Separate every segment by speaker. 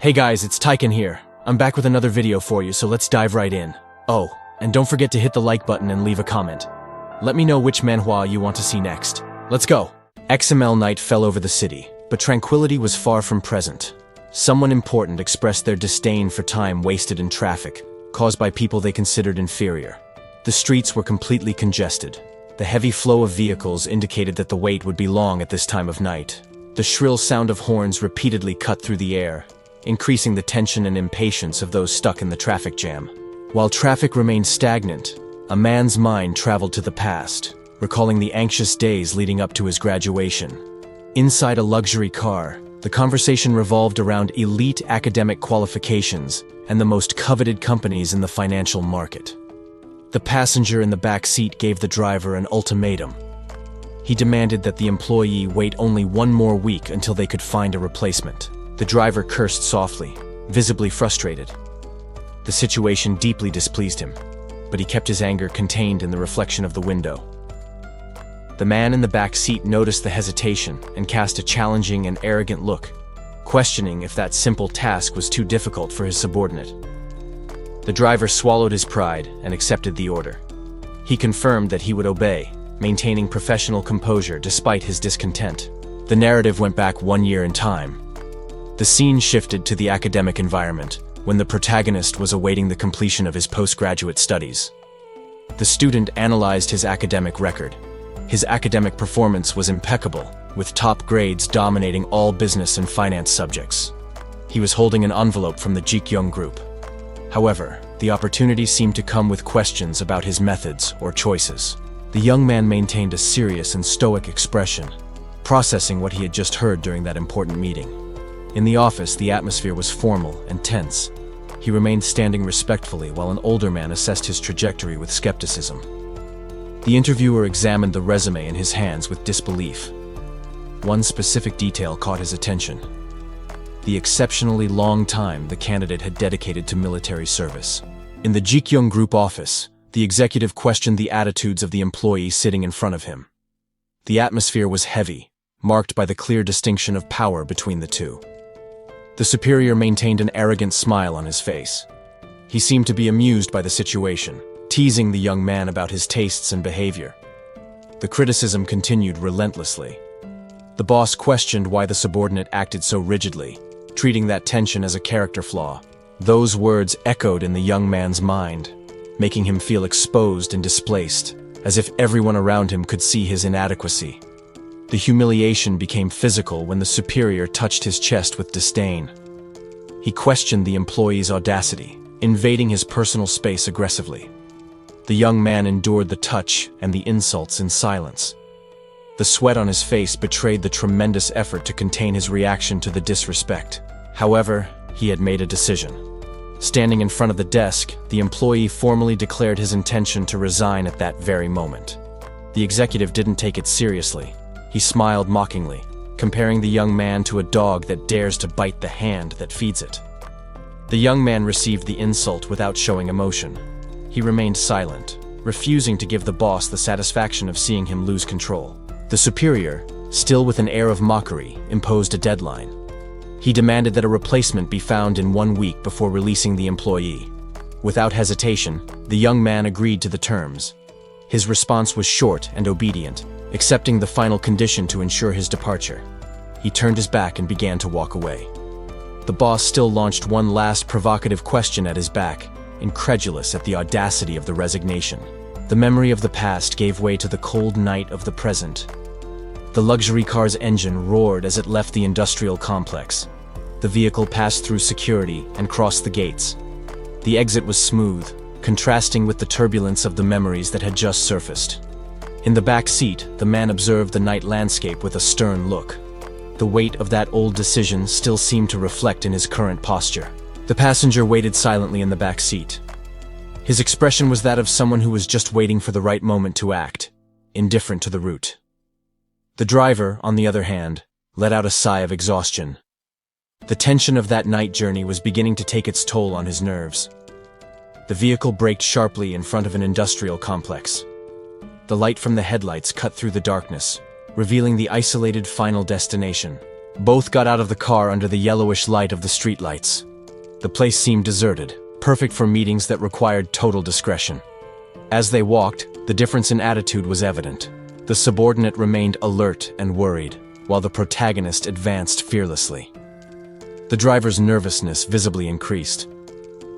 Speaker 1: Hey guys, it's Tyken here. I'm back with another video for you, so let's dive right in. Oh, and don't forget to hit the like button and leave a comment. Let me know which manhwa you want to see next. Let's go! XML night fell over the city, but tranquility was far from present. Someone important expressed their disdain for time wasted in traffic, caused by people they considered inferior. The streets were completely congested. The heavy flow of vehicles indicated that the wait would be long at this time of night. The shrill sound of horns repeatedly cut through the air, increasing the tension and impatience of those stuck in the traffic jam. While traffic remained stagnant, a man's mind traveled to the past, recalling the anxious days leading up to his graduation. Inside a luxury car, the conversation revolved around elite academic qualifications and the most coveted companies in the financial market. The passenger in the back seat gave the driver an ultimatum. He demanded that the employee wait only one more week until they could find a replacement. The driver cursed softly, visibly frustrated. The situation deeply displeased him, but he kept his anger contained in the reflection of the window. The man in the back seat noticed the hesitation and cast a challenging and arrogant look, questioning if that simple task was too difficult for his subordinate. The driver swallowed his pride and accepted the order. He confirmed that he would obey, maintaining professional composure despite his discontent. The narrative went back 1 year in time. The scene shifted to the academic environment, when the protagonist was awaiting the completion of his postgraduate studies. The student analyzed his academic record. His academic performance was impeccable, with top grades dominating all business and finance subjects. He was holding an envelope from the Jikyung group. However, the opportunity seemed to come with questions about his methods or choices. The young man maintained a serious and stoic expression, processing what he had just heard during that important meeting. In the office, the atmosphere was formal and tense. He remained standing respectfully while an older man assessed his trajectory with skepticism. The interviewer examined the resume in his hands with disbelief. One specific detail caught his attention: the exceptionally long time the candidate had dedicated to military service. In the Jikyung Group office, the executive questioned the attitudes of the employee sitting in front of him. The atmosphere was heavy, marked by the clear distinction of power between the two. The superior maintained an arrogant smile on his face. He seemed to be amused by the situation, teasing the young man about his tastes and behavior. The criticism continued relentlessly. The boss questioned why the subordinate acted so rigidly, treating that tension as a character flaw. Those words echoed in the young man's mind, making him feel exposed and displaced, as if everyone around him could see his inadequacy. The humiliation became physical when the superior touched his chest with disdain. He questioned the employee's audacity, invading his personal space aggressively. The young man endured the touch and the insults in silence. The sweat on his face betrayed the tremendous effort to contain his reaction to the disrespect. However, he had made a decision. Standing in front of the desk, the employee formally declared his intention to resign at that very moment. The executive didn't take it seriously. He smiled mockingly, comparing the young man to a dog that dares to bite the hand that feeds it. The young man received the insult without showing emotion. He remained silent, refusing to give the boss the satisfaction of seeing him lose control. The superior, still with an air of mockery, imposed a deadline. He demanded that a replacement be found in 1 week before releasing the employee. Without hesitation, the young man agreed to the terms. His response was short and obedient, accepting the final condition to ensure his departure. He turned his back and began to walk away. The boss still launched one last provocative question at his back, incredulous at the audacity of the resignation. The memory of the past gave way to the cold night of the present. The luxury car's engine roared as it left the industrial complex. The vehicle passed through security and crossed the gates. The exit was smooth, contrasting with the turbulence of the memories that had just surfaced. In the back seat, the man observed the night landscape with a stern look. The weight of that old decision still seemed to reflect in his current posture. The passenger waited silently in the back seat. His expression was that of someone who was just waiting for the right moment to act, indifferent to the route. The driver, on the other hand, let out a sigh of exhaustion. The tension of that night journey was beginning to take its toll on his nerves. The vehicle braked sharply in front of an industrial complex. The light from the headlights cut through the darkness, revealing the isolated final destination, Both got out of the car under the yellowish light of the streetlights. The place seemed deserted, perfect for meetings that required total discretion. As they walked, the difference in attitude was evident. The subordinate remained alert and worried, while the protagonist advanced fearlessly. The driver's nervousness visibly increased.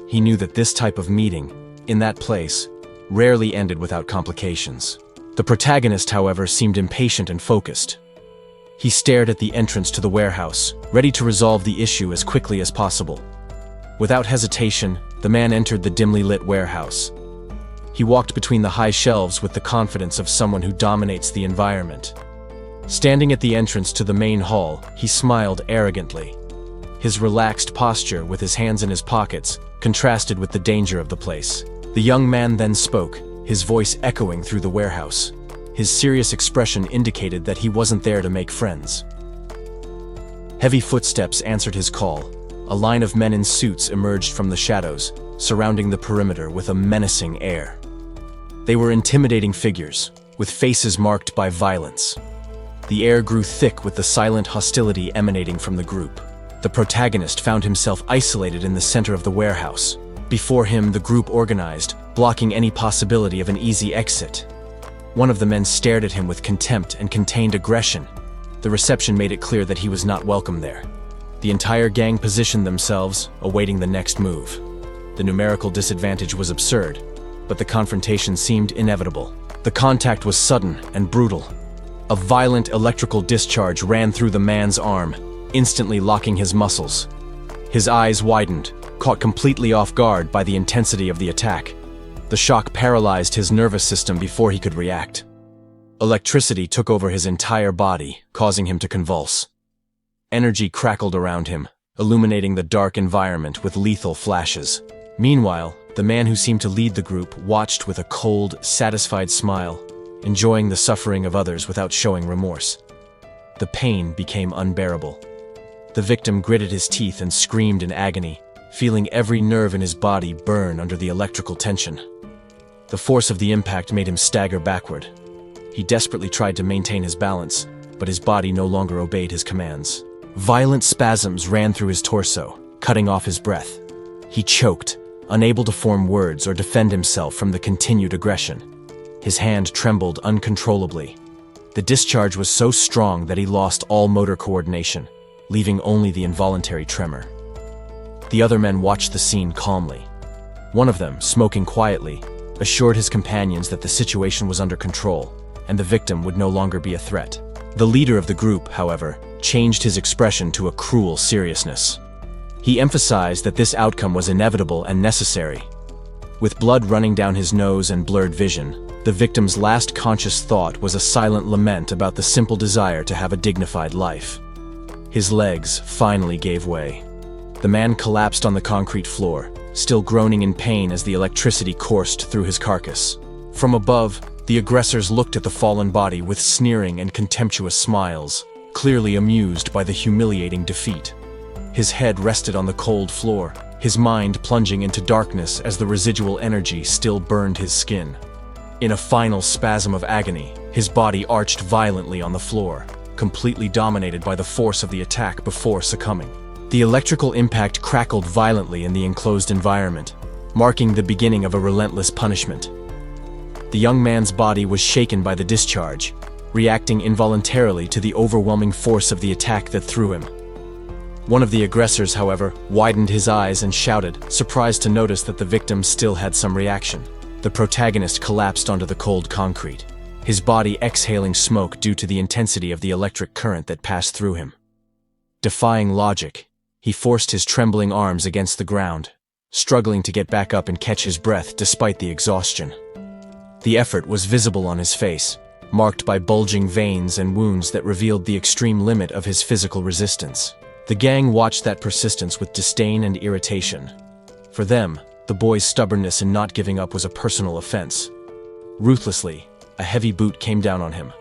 Speaker 1: He knew that this type of meeting, in that place, rarely ended without complications. The protagonist, however, seemed impatient and focused. He stared at the entrance to the warehouse, ready to resolve the issue as quickly as possible. Without hesitation, the man entered the dimly lit warehouse. He walked between the high shelves with the confidence of someone who dominates the environment. Standing at the entrance to the main hall, he smiled arrogantly. His relaxed posture, with his hands in his pockets, contrasted with the danger of the place. The young man then spoke, his voice echoing through the warehouse. His serious expression indicated that he wasn't there to make friends. Heavy footsteps answered his call. A line of men in suits emerged from the shadows, surrounding the perimeter with a menacing air. They were intimidating figures, with faces marked by violence. The air grew thick with the silent hostility emanating from the group. The protagonist found himself isolated in the center of the warehouse. Before him, the group organized, blocking any possibility of an easy exit. One of the men stared at him with contempt and contained aggression. The reception made it clear that he was not welcome there. The entire gang positioned themselves, awaiting the next move. The numerical disadvantage was absurd, but the confrontation seemed inevitable. The contact was sudden and brutal. A violent electrical discharge ran through the man's arm, instantly locking his muscles. His eyes widened, caught completely off guard by the intensity of the attack. The shock paralyzed his nervous system before he could react. Electricity took over his entire body, causing him to convulse. Energy crackled around him, illuminating the dark environment with lethal flashes. Meanwhile, the man who seemed to lead the group watched with a cold, satisfied smile, enjoying the suffering of others without showing remorse. The pain became unbearable. The victim gritted his teeth and screamed in agony, feeling every nerve in his body burn under the electrical tension. The force of the impact made him stagger backward. He desperately tried to maintain his balance, but his body no longer obeyed his commands. Violent spasms ran through his torso, cutting off his breath. He choked, unable to form words or defend himself from the continued aggression. His hand trembled uncontrollably. The discharge was so strong that he lost all motor coordination, leaving only the involuntary tremor. The other men watched the scene calmly. One of them, smoking quietly, assured his companions that the situation was under control, and the victim would no longer be a threat. The leader of the group, however, changed his expression to a cruel seriousness. He emphasized that this outcome was inevitable and necessary. With blood running down his nose and blurred vision, the victim's last conscious thought was a silent lament about the simple desire to have a dignified life. His legs finally gave way. The man collapsed on the concrete floor, still groaning in pain as the electricity coursed through his carcass. From above, the aggressors looked at the fallen body with sneering and contemptuous smiles, clearly amused by the humiliating defeat. His head rested on the cold floor, his mind plunging into darkness as the residual energy still burned his skin. In a final spasm of agony, his body arched violently on the floor, completely dominated by the force of the attack before succumbing. The electrical impact crackled violently in the enclosed environment, marking the beginning of a relentless punishment. The young man's body was shaken by the discharge, reacting involuntarily to the overwhelming force of the attack that threw him. One of the aggressors, however, widened his eyes and shouted, surprised to notice that the victim still had some reaction. The protagonist collapsed onto the cold concrete, his body exhaling smoke due to the intensity of the electric current that passed through him. Defying logic, he forced his trembling arms against the ground, struggling to get back up and catch his breath despite the exhaustion. The effort was visible on his face, marked by bulging veins and wounds that revealed the extreme limit of his physical resistance. The gang watched that persistence with disdain and irritation. For them, the boy's stubbornness in not giving up was a personal offense. Ruthlessly, a heavy boot came down on him,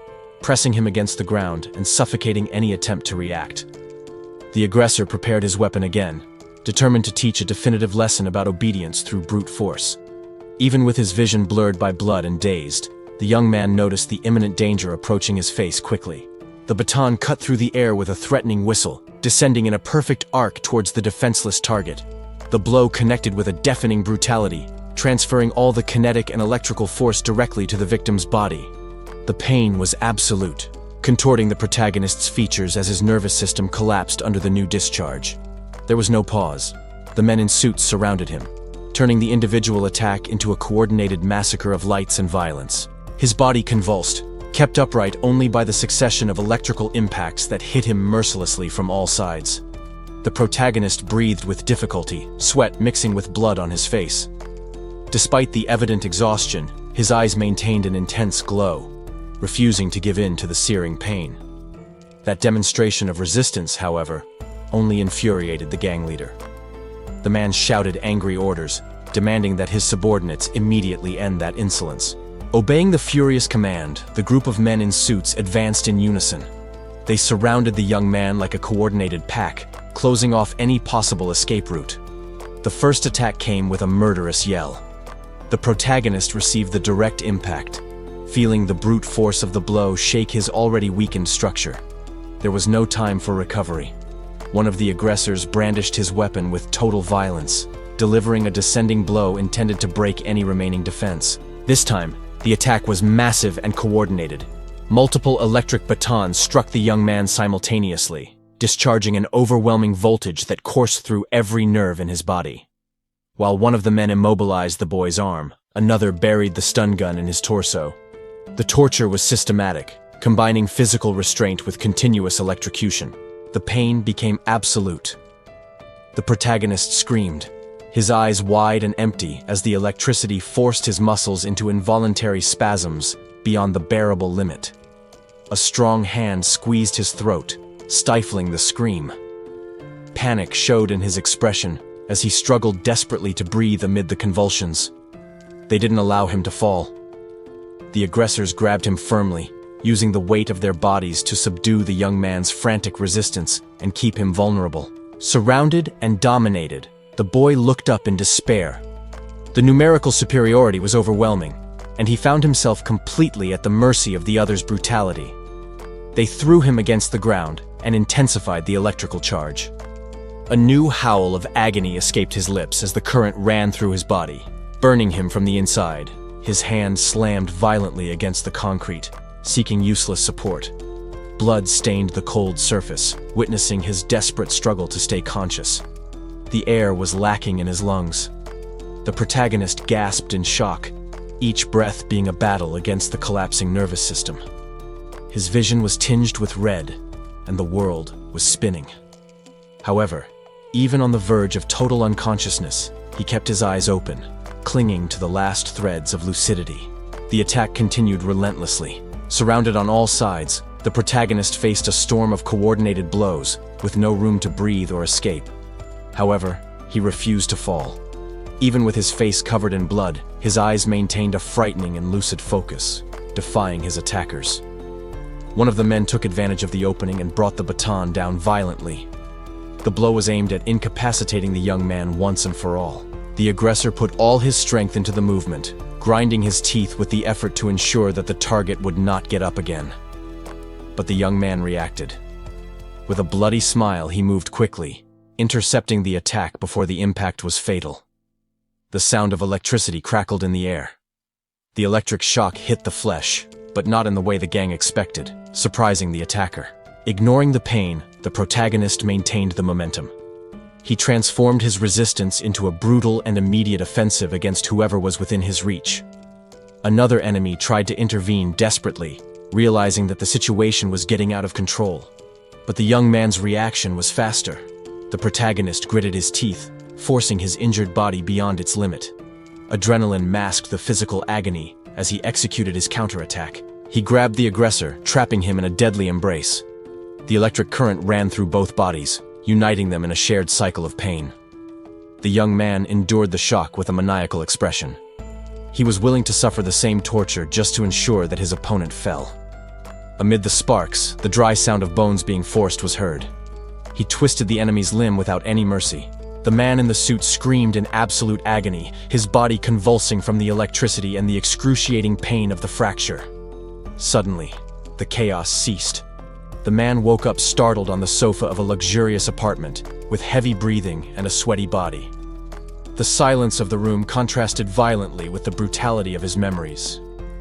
Speaker 1: pressing him against the ground and suffocating any attempt to react. The aggressor prepared his weapon again, determined to teach a definitive lesson about obedience through brute force. Even with his vision blurred by blood and dazed, the young man noticed the imminent danger approaching his face quickly. The baton cut through the air with a threatening whistle, descending in a perfect arc towards the defenseless target. The blow connected with a deafening brutality, transferring all the kinetic and electrical force directly to the victim's body. The pain was absolute, contorting the protagonist's features as his nervous system collapsed under the new discharge. There was no pause. The men in suits surrounded him, turning the individual attack into a coordinated massacre of lights and violence. His body convulsed, kept upright only by the succession of electrical impacts that hit him mercilessly from all sides. The protagonist breathed with difficulty, sweat mixing with blood on his face. Despite the evident exhaustion, his eyes maintained an intense glow, refusing to give in to the searing pain. That demonstration of resistance, however, only infuriated the gang leader. The man shouted angry orders, demanding that his subordinates immediately end that insolence. Obeying the furious command, the group of men in suits advanced in unison. They surrounded the young man like a coordinated pack, closing off any possible escape route. The first attack came with a murderous yell. The protagonist received the direct impact, feeling the brute force of the blow shake his already weakened structure. There was no time for recovery. One of the aggressors brandished his weapon with total violence, delivering a descending blow intended to break any remaining defense. This time, the attack was massive and coordinated. Multiple electric batons struck the young man simultaneously, discharging an overwhelming voltage that coursed through every nerve in his body. While one of the men immobilized the boy's arm, another buried the stun gun in his torso. The torture was systematic, combining physical restraint with continuous electrocution. The pain became absolute. The protagonist screamed, his eyes wide and empty as the electricity forced his muscles into involuntary spasms beyond the bearable limit. A strong hand squeezed his throat, stifling the scream. Panic showed in his expression as he struggled desperately to breathe amid the convulsions. They didn't allow him to fall. The aggressors grabbed him firmly, using the weight of their bodies to subdue the young man's frantic resistance and keep him vulnerable. Surrounded and dominated, the boy looked up in despair. The numerical superiority was overwhelming, and he found himself completely at the mercy of the others' brutality. They threw him against the ground and intensified the electrical charge. A new howl of agony escaped his lips as the current ran through his body, burning him from the inside. His hand slammed violently against the concrete, seeking useless support. Blood stained the cold surface, witnessing his desperate struggle to stay conscious. The air was lacking in his lungs. The protagonist gasped in shock, each breath being a battle against the collapsing nervous system. His vision was tinged with red, and the world was spinning. However, even on the verge of total unconsciousness, he kept his eyes open, clinging to the last threads of lucidity. The attack continued relentlessly. Surrounded on all sides, the protagonist faced a storm of coordinated blows, with no room to breathe or escape. However, he refused to fall. Even with his face covered in blood, his eyes maintained a frightening and lucid focus, defying his attackers. One of the men took advantage of the opening and brought the baton down violently. The blow was aimed at incapacitating the young man once and for all. The aggressor put all his strength into the movement, grinding his teeth with the effort to ensure that the target would not get up again. But the young man reacted. With a bloody smile, he moved quickly, intercepting the attack before the impact was fatal. The sound of electricity crackled in the air. The electric shock hit the flesh, but not in the way the gang expected, surprising the attacker. Ignoring the pain, the protagonist maintained the momentum. He transformed his resistance into a brutal and immediate offensive against whoever was within his reach. Another enemy tried to intervene desperately, realizing that the situation was getting out of control. But the young man's reaction was faster. The protagonist gritted his teeth, forcing his injured body beyond its limit. Adrenaline masked the physical agony as he executed his counterattack. He grabbed the aggressor, trapping him in a deadly embrace. The electric current ran through both bodies, uniting them in a shared cycle of pain. The young man endured the shock with a maniacal expression. He was willing to suffer the same torture just to ensure that his opponent fell. Amid the sparks, the dry sound of bones being forced was heard. He twisted the enemy's limb without any mercy. The man in the suit screamed in absolute agony, his body convulsing from the electricity and the excruciating pain of the fracture. Suddenly, the chaos ceased. The man woke up startled on the sofa of a luxurious apartment, with heavy breathing and a sweaty body. The silence of the room contrasted violently with the brutality of his memories.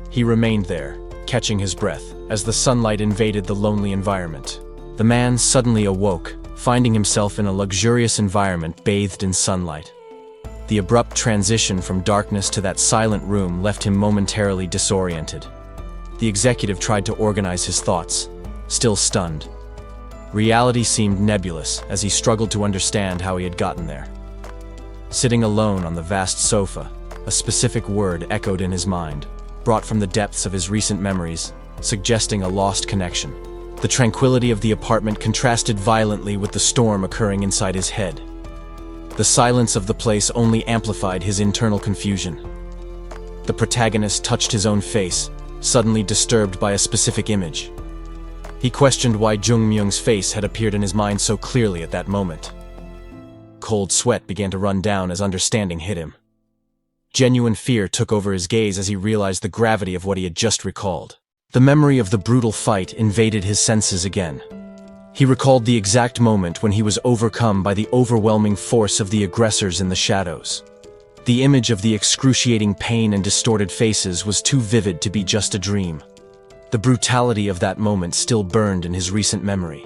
Speaker 1: He remained there, catching his breath, as the sunlight invaded the lonely environment. The man suddenly awoke, finding himself in a luxurious environment bathed in sunlight. The abrupt transition from darkness to that silent room left him momentarily disoriented. The executive tried to organize his thoughts, still stunned. Reality seemed nebulous as he struggled to understand how he had gotten there. Sitting alone on the vast sofa, a specific word echoed in his mind, brought from the depths of his recent memories, suggesting a lost connection. The tranquility of the apartment contrasted violently with the storm occurring inside his head. The silence of the place only amplified his internal confusion. The protagonist touched his own face, suddenly disturbed by a specific image. He questioned why Jung Myung's face had appeared in his mind so clearly at that moment. Cold sweat began to run down as understanding hit him. Genuine fear took over his gaze as he realized the gravity of what he had just recalled. The memory of the brutal fight invaded his senses again. He recalled the exact moment when he was overcome by the overwhelming force of the aggressors in the shadows. The image of the excruciating pain and distorted faces was too vivid to be just a dream. The brutality of that moment still burned in his recent memory.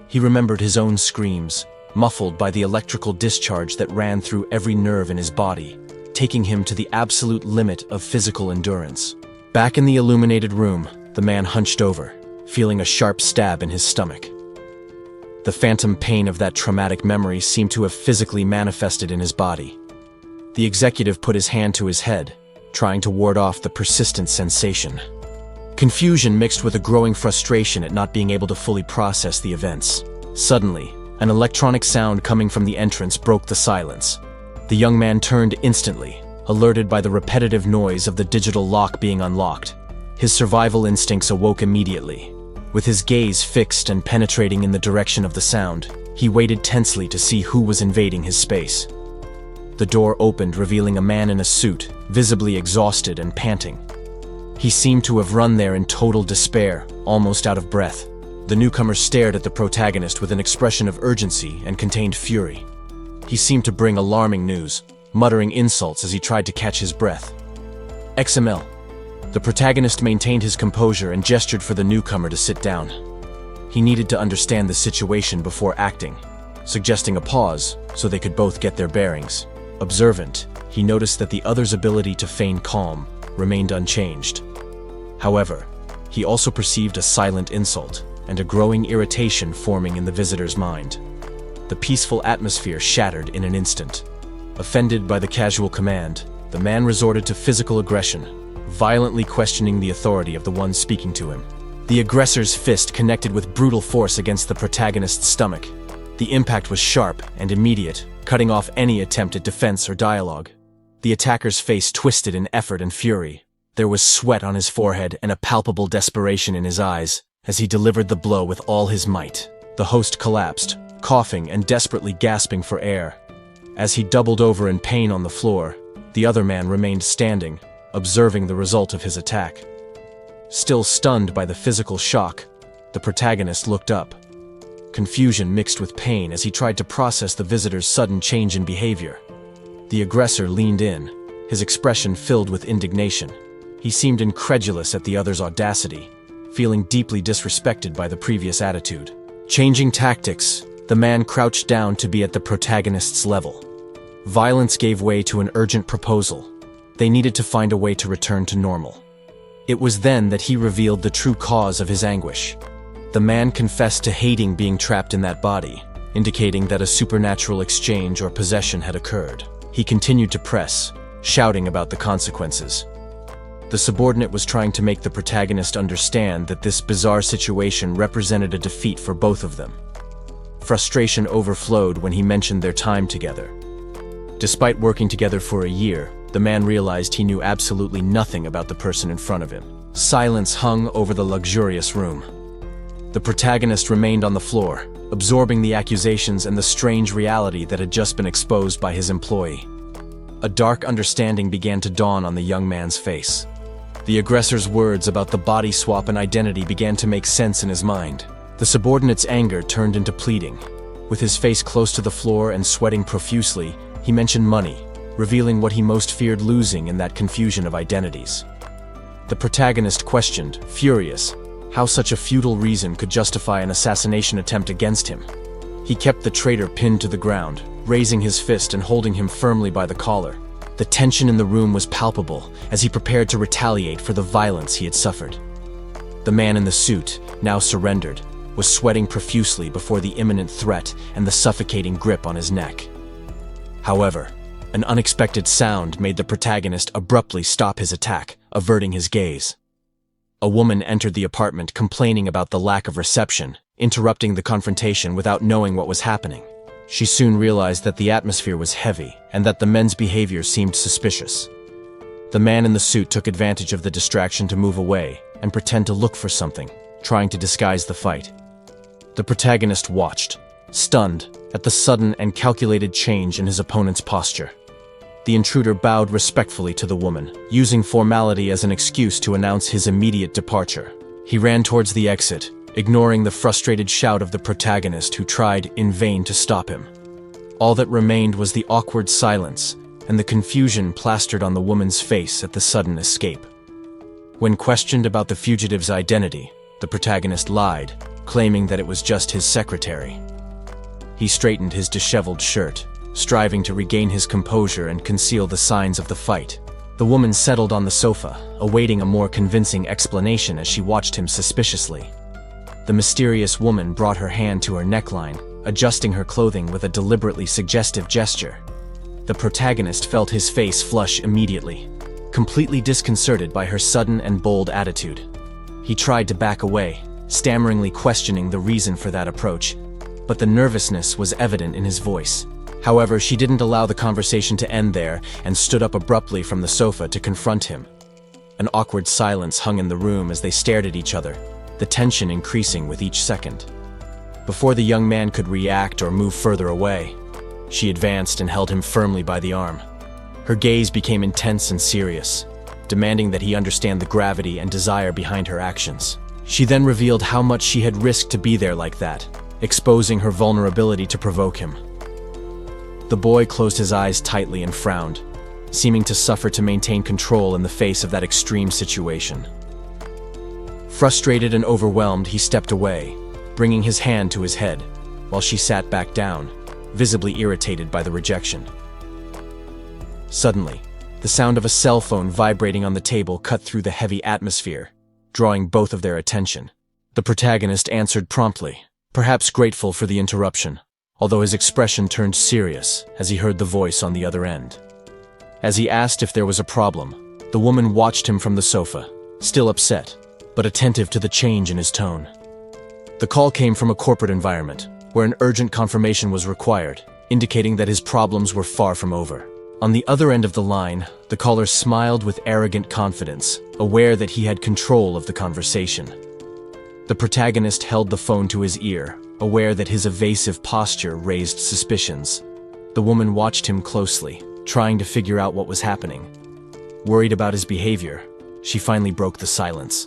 Speaker 1: He remembered his own screams, muffled by the electrical discharge that ran through every nerve in his body, taking him to the absolute limit of physical endurance. Back in the illuminated room, the man hunched over, feeling a sharp stab in his stomach. The phantom pain of that traumatic memory seemed to have physically manifested in his body. The executive put his hand to his head, trying to ward off the persistent sensation. Confusion mixed with a growing frustration at not being able to fully process the events. Suddenly, an electronic sound coming from the entrance broke the silence. The young man turned instantly, alerted by the repetitive noise of the digital lock being unlocked. His survival instincts awoke immediately. With his gaze fixed and penetrating in the direction of the sound, he waited tensely to see who was invading his space. The door opened, revealing a man in a suit, visibly exhausted and panting. He seemed to have run there in total despair, almost out of breath. The newcomer stared at the protagonist with an expression of urgency and contained fury. He seemed to bring alarming news, muttering insults as he tried to catch his breath. XML. The protagonist maintained his composure and gestured for the newcomer to sit down. He needed to understand the situation before acting, suggesting a pause so they could both get their bearings. Observant, he noticed that the other's ability to feign calm remained unchanged. However, he also perceived a silent insult and a growing irritation forming in the visitor's mind. The peaceful atmosphere shattered in an instant. Offended by the casual command, the man resorted to physical aggression, violently questioning the authority of the one speaking to him. The aggressor's fist connected with brutal force against the protagonist's stomach. The impact was sharp and immediate, cutting off any attempt at defense or dialogue. The attacker's face twisted in effort and fury. There was sweat on his forehead and a palpable desperation in his eyes as he delivered the blow with all his might. The host collapsed, coughing and desperately gasping for air. As he doubled over in pain on the floor, the other man remained standing, observing the result of his attack. Still stunned by the physical shock, the protagonist looked up. Confusion mixed with pain as he tried to process the visitor's sudden change in behavior. The aggressor leaned in, his expression filled with indignation. He seemed incredulous at the other's audacity, feeling deeply disrespected by the previous attitude. Changing tactics, the man crouched down to be at the protagonist's level. Violence gave way to an urgent proposal. They needed to find a way to return to normal. It was then that he revealed the true cause of his anguish. The man confessed to hating being trapped in that body, indicating that a supernatural exchange or possession had occurred. He continued to press, shouting about the consequences. The subordinate was trying to make the protagonist understand that this bizarre situation represented a defeat for both of them. Frustration overflowed when he mentioned their time together. Despite working together for a year, the man realized he knew absolutely nothing about the person in front of him. Silence hung over the luxurious room. The protagonist remained on the floor, absorbing the accusations and the strange reality that had just been exposed by his employee. A dark understanding began to dawn on the young man's face. The aggressor's words about the body swap and identity began to make sense in his mind. The The subordinate's anger turned into pleading. With his face close to the floor and sweating profusely, he mentioned money, revealing what he most feared losing in that confusion of identities. The protagonist questioned, furious, how such a futile reason could justify an assassination attempt against him. He kept the traitor pinned to the ground, raising his fist and holding him firmly by the collar. The tension in the room was palpable as he prepared to retaliate for the violence he had suffered. The man in the suit, now surrendered, was sweating profusely before the imminent threat and the suffocating grip on his neck. However, an unexpected sound made the protagonist abruptly stop his attack, averting his gaze. A woman entered the apartment complaining about the lack of reception, interrupting the confrontation without knowing what was happening. She soon realized that the atmosphere was heavy and that the men's behavior seemed suspicious. The man in the suit took advantage of the distraction to move away and pretend to look for something, trying to disguise the fight. The protagonist watched, stunned at the sudden and calculated change in his opponent's posture. The intruder bowed respectfully to the woman, using formality as an excuse to announce his immediate departure. He ran towards the exit, ignoring the frustrated shout of the protagonist who tried in vain to stop him. All that remained was the awkward silence and the confusion plastered on the woman's face at the sudden escape. When questioned about the fugitive's identity, the protagonist lied, claiming that it was just his secretary. He straightened his disheveled shirt, striving to regain his composure and conceal the signs of the fight. The woman settled on the sofa, awaiting a more convincing explanation as she watched him suspiciously. The mysterious woman brought her hand to her neckline, adjusting her clothing with a deliberately suggestive gesture. The protagonist felt his face flush immediately, completely disconcerted by her sudden and bold attitude. He tried to back away, stammeringly questioning the reason for that approach, but the nervousness was evident in his voice. However, she didn't allow the conversation to end there and stood up abruptly from the sofa to confront him. An awkward silence hung in the room as they stared at each other, the tension increasing with each second. Before the young man could react or move further away, she advanced and held him firmly by the arm. Her gaze became intense and serious, demanding that he understand the gravity and desire behind her actions. She then revealed how much she had risked to be there like that, exposing her vulnerability to provoke him. The boy closed his eyes tightly and frowned, seeming to suffer to maintain control in the face of that extreme situation. Frustrated and overwhelmed, he stepped away, bringing his hand to his head, while she sat back down, visibly irritated by the rejection. Suddenly, the sound of a cell phone vibrating on the table cut through the heavy atmosphere, drawing both of their attention. The protagonist answered promptly, perhaps grateful for the interruption, although his expression turned serious as he heard the voice on the other end. As he asked if there was a problem, the woman watched him from the sofa, still upset, but attentive to the change in his tone. The call came from a corporate environment, where an urgent confirmation was required, indicating that his problems were far from over. On the other end of the line, the caller smiled with arrogant confidence, aware that he had control of the conversation. The protagonist held the phone to his ear, aware that his evasive posture raised suspicions. The woman watched him closely, trying to figure out what was happening. Worried about his behavior, she finally broke the silence.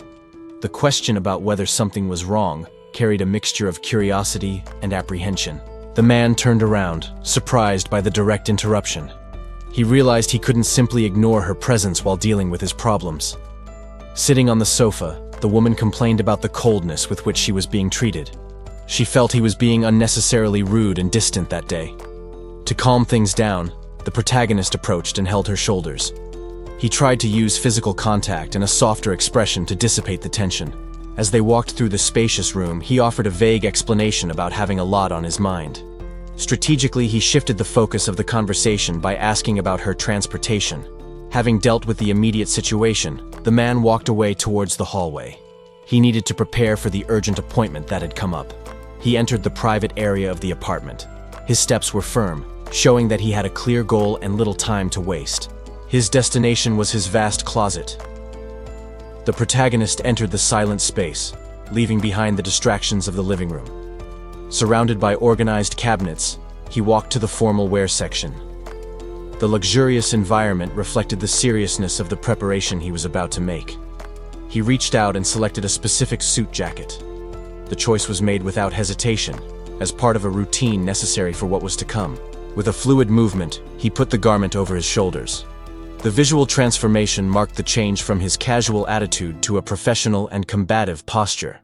Speaker 1: The question about whether something was wrong carried a mixture of curiosity and apprehension. The man turned around, surprised by the direct interruption. He realized he couldn't simply ignore her presence while dealing with his problems. Sitting on the sofa, the woman complained about the coldness with which she was being treated. She felt he was being unnecessarily rude and distant that day. To calm things down, the protagonist approached and held her shoulders. He tried to use physical contact and a softer expression to dissipate the tension. As they walked through the spacious room, he offered a vague explanation about having a lot on his mind. Strategically, he shifted the focus of the conversation by asking about her transportation. Having dealt with the immediate situation, the man walked away towards the hallway. He needed to prepare for the urgent appointment that had come up. He entered the private area of the apartment. His steps were firm, showing that he had a clear goal and little time to waste. His destination was his vast closet. The protagonist entered the silent space, leaving behind the distractions of the living room. Surrounded by organized cabinets, he walked to the formal wear section. The luxurious environment reflected the seriousness of the preparation he was about to make. He reached out and selected a specific suit jacket. The choice was made without hesitation, as part of a routine necessary for what was to come. With a fluid movement, he put the garment over his shoulders. The visual transformation marked the change from his casual attitude to a professional and combative posture.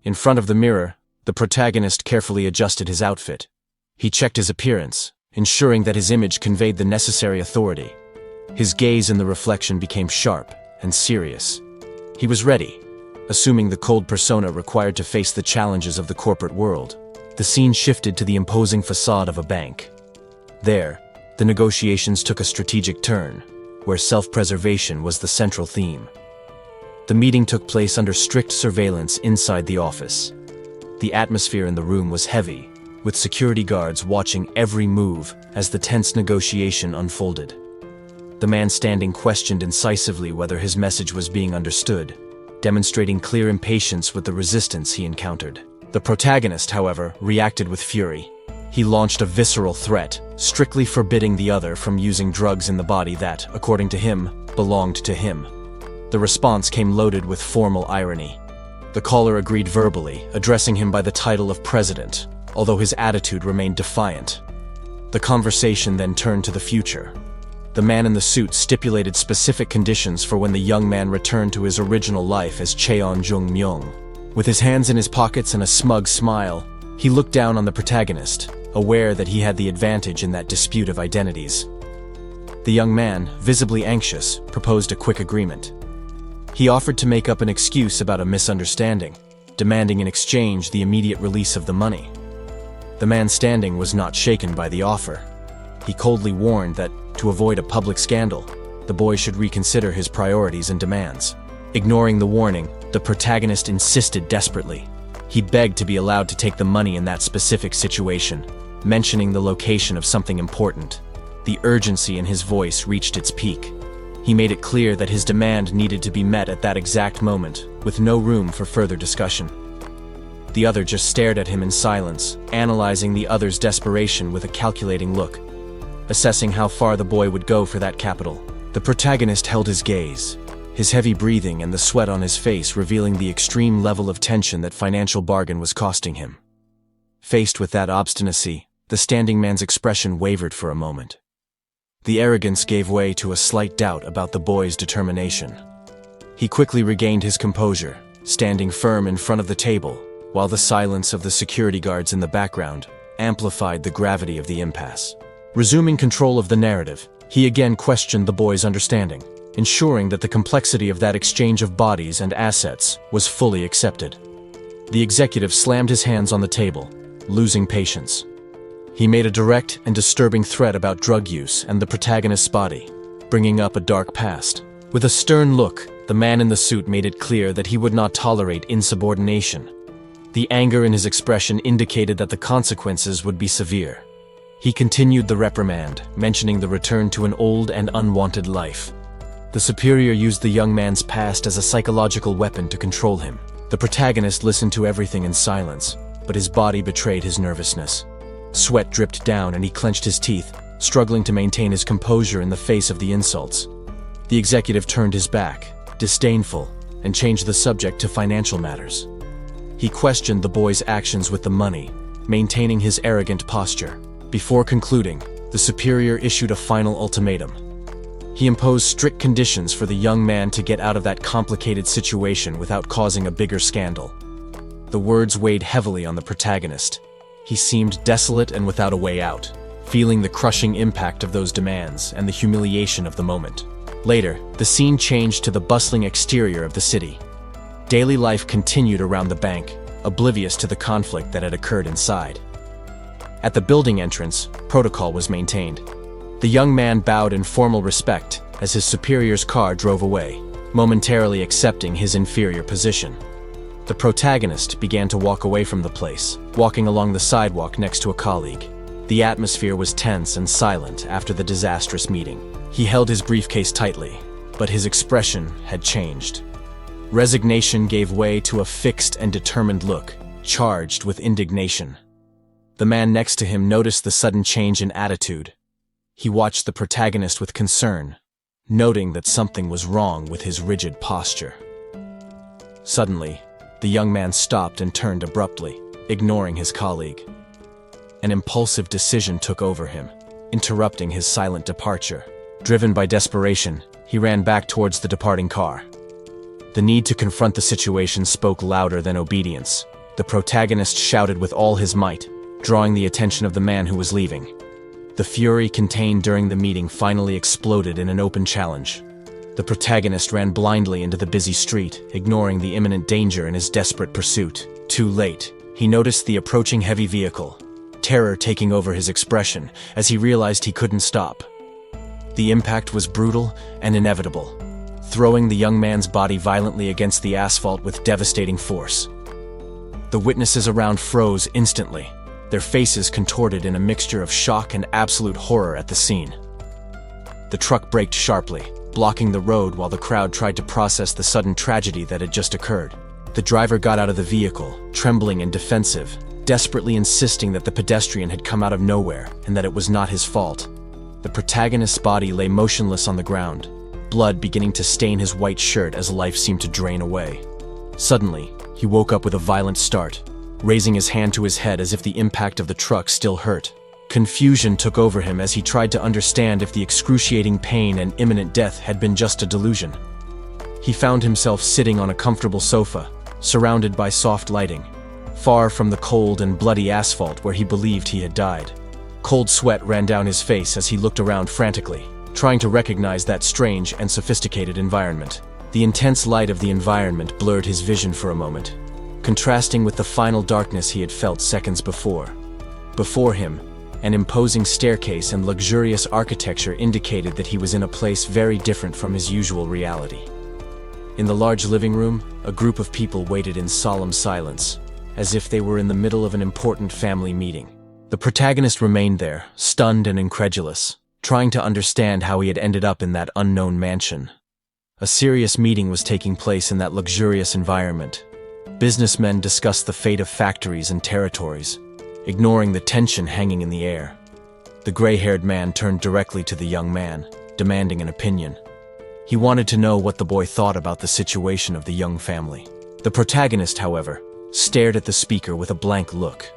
Speaker 1: In front of the mirror, the protagonist carefully adjusted his outfit. He checked his appearance, ensuring that his image conveyed the necessary authority. His gaze in the reflection became sharp and serious. He was ready, assuming the cold persona required to face the challenges of the corporate world. The scene shifted to the imposing facade of a bank. There, the negotiations took a strategic turn, where self-preservation was the central theme. The meeting took place under strict surveillance inside the office. The atmosphere in the room was heavy, with security guards watching every move as the tense negotiation unfolded. The man standing questioned incisively whether his message was being understood, demonstrating clear impatience with the resistance he encountered. The protagonist, however, reacted with fury. He launched a visceral threat, strictly forbidding the other from using drugs in the body that, according to him, belonged to him. The response came loaded with formal irony. The caller agreed verbally, addressing him by the title of president, although his attitude remained defiant. The conversation then turned to the future. The man in the suit stipulated specific conditions for when the young man returned to his original life as Cheon Jung-myung. With his hands in his pockets and a smug smile, he looked down on the protagonist, aware that he had the advantage in that dispute of identities. The young man, visibly anxious, proposed a quick agreement. He offered to make up an excuse about a misunderstanding, demanding in exchange the immediate release of the money. The man standing was not shaken by the offer. He coldly warned that, to avoid a public scandal, the boy should reconsider his priorities and demands. Ignoring the warning, the protagonist insisted desperately. He begged to be allowed to take the money in that specific situation, mentioning the location of something important. The urgency in his voice reached its peak. He made it clear that his demand needed to be met at that exact moment, with no room for further discussion. The other just stared at him in silence, analyzing the other's desperation with a calculating look, assessing how far the boy would go for that capital. The protagonist held his gaze, his heavy breathing and the sweat on his face revealing the extreme level of tension that financial bargain was costing him. Faced with that obstinacy, the standing man's expression wavered for a moment. The arrogance gave way to a slight doubt about the boy's determination. He quickly regained his composure, standing firm in front of the table, while the silence of the security guards in the background amplified the gravity of the impasse. Resuming control of the narrative, he again questioned the boy's understanding, ensuring that the complexity of that exchange of bodies and assets was fully accepted. The executive slammed his hands on the table, losing patience. He made a direct and disturbing threat about drug use and the protagonist's body, bringing up a dark past. With a stern look, the man in the suit made it clear that he would not tolerate insubordination. The anger in his expression indicated that the consequences would be severe. He continued the reprimand, mentioning the return to an old and unwanted life. The superior used the young man's past as a psychological weapon to control him. The protagonist listened to everything in silence, but his body betrayed his nervousness. Sweat dripped down and he clenched his teeth, struggling to maintain his composure in the face of the insults. The executive turned his back, disdainful, and changed the subject to financial matters. He questioned the boy's actions with the money, maintaining his arrogant posture. Before concluding, the superior issued a final ultimatum. He imposed strict conditions for the young man to get out of that complicated situation without causing a bigger scandal. The words weighed heavily on the protagonist. He seemed desolate and without a way out, feeling the crushing impact of those demands and the humiliation of the moment. Later, the scene changed to the bustling exterior of the city. Daily life continued around the bank, oblivious to the conflict that had occurred inside. At the building entrance, protocol was maintained. The young man bowed in formal respect as his superior's car drove away, momentarily accepting his inferior position. The protagonist began to walk away from the place, walking along the sidewalk next to a colleague. The atmosphere was tense and silent after the disastrous meeting. He held his briefcase tightly, but his expression had changed. Resignation gave way to a fixed and determined look, charged with indignation. The man next to him noticed the sudden change in attitude. He watched the protagonist with concern, noting that something was wrong with his rigid posture. Suddenly, The young man stopped and turned abruptly, ignoring his colleague. An impulsive decision took over him, interrupting his silent departure. Driven by desperation, he ran back towards the departing car. The need to confront the situation spoke louder than obedience. The protagonist shouted with all his might, drawing the attention of the man who was leaving. The fury contained during the meeting finally exploded in an open challenge. The protagonist ran blindly into the busy street, ignoring the imminent danger in his desperate pursuit. Too late, he noticed the approaching heavy vehicle, terror taking over his expression as he realized he couldn't stop. The impact was brutal and inevitable, throwing the young man's body violently against the asphalt with devastating force. The witnesses around froze instantly, their faces contorted in a mixture of shock and absolute horror at the scene. The truck braked sharply, blocking the road while the crowd tried to process the sudden tragedy that had just occurred. The driver got out of the vehicle, trembling and defensive, desperately insisting that the pedestrian had come out of nowhere and that it was not his fault. The protagonist's body lay motionless on the ground, blood beginning to stain his white shirt as life seemed to drain away. Suddenly, he woke up with a violent start, raising his hand to his head as if the impact of the truck still hurt. Confusion took over him as he tried to understand if the excruciating pain and imminent death had been just a delusion. He found himself sitting on a comfortable sofa, surrounded by soft lighting, far from the cold and bloody asphalt where he believed he had died. Cold sweat ran down his face as he looked around frantically, trying to recognize that strange and sophisticated environment. The intense light of the environment blurred his vision for a moment, contrasting with the final darkness he had felt seconds before. Before him, an imposing staircase and luxurious architecture indicated that he was in a place very different from his usual reality. In the large living room, a group of people waited in solemn silence, as if they were in the middle of an important family meeting. The protagonist remained there, stunned and incredulous, trying to understand how he had ended up in that unknown mansion. A serious meeting was taking place in that luxurious environment. Businessmen discussed the fate of factories and territories, ignoring the tension hanging in the air. The gray-haired man turned directly to the young man, demanding an opinion. He wanted to know what the boy thought about the situation of the young family. The protagonist, however, stared at the speaker with a blank look.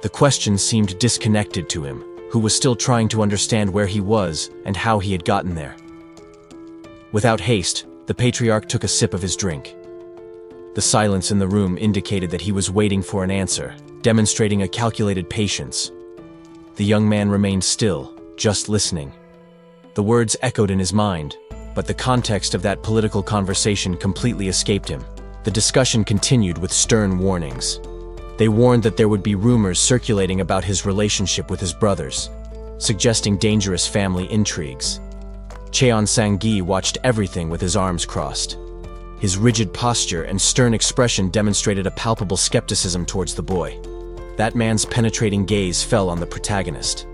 Speaker 1: The question seemed disconnected to him, who was still trying to understand where he was and how he had gotten there. Without haste, the patriarch took a sip of his drink. The silence in the room indicated that he was waiting for an answer, demonstrating a calculated patience. The young man remained still, just listening. The words echoed in his mind, but the context of that political conversation completely escaped him. The discussion continued with stern warnings. They warned that there would be rumors circulating about his relationship with his brothers, suggesting dangerous family intrigues. Cheon Sang-gi watched everything with his arms crossed. His rigid posture and stern expression demonstrated a palpable skepticism towards the boy. That man's penetrating gaze fell on the protagonist.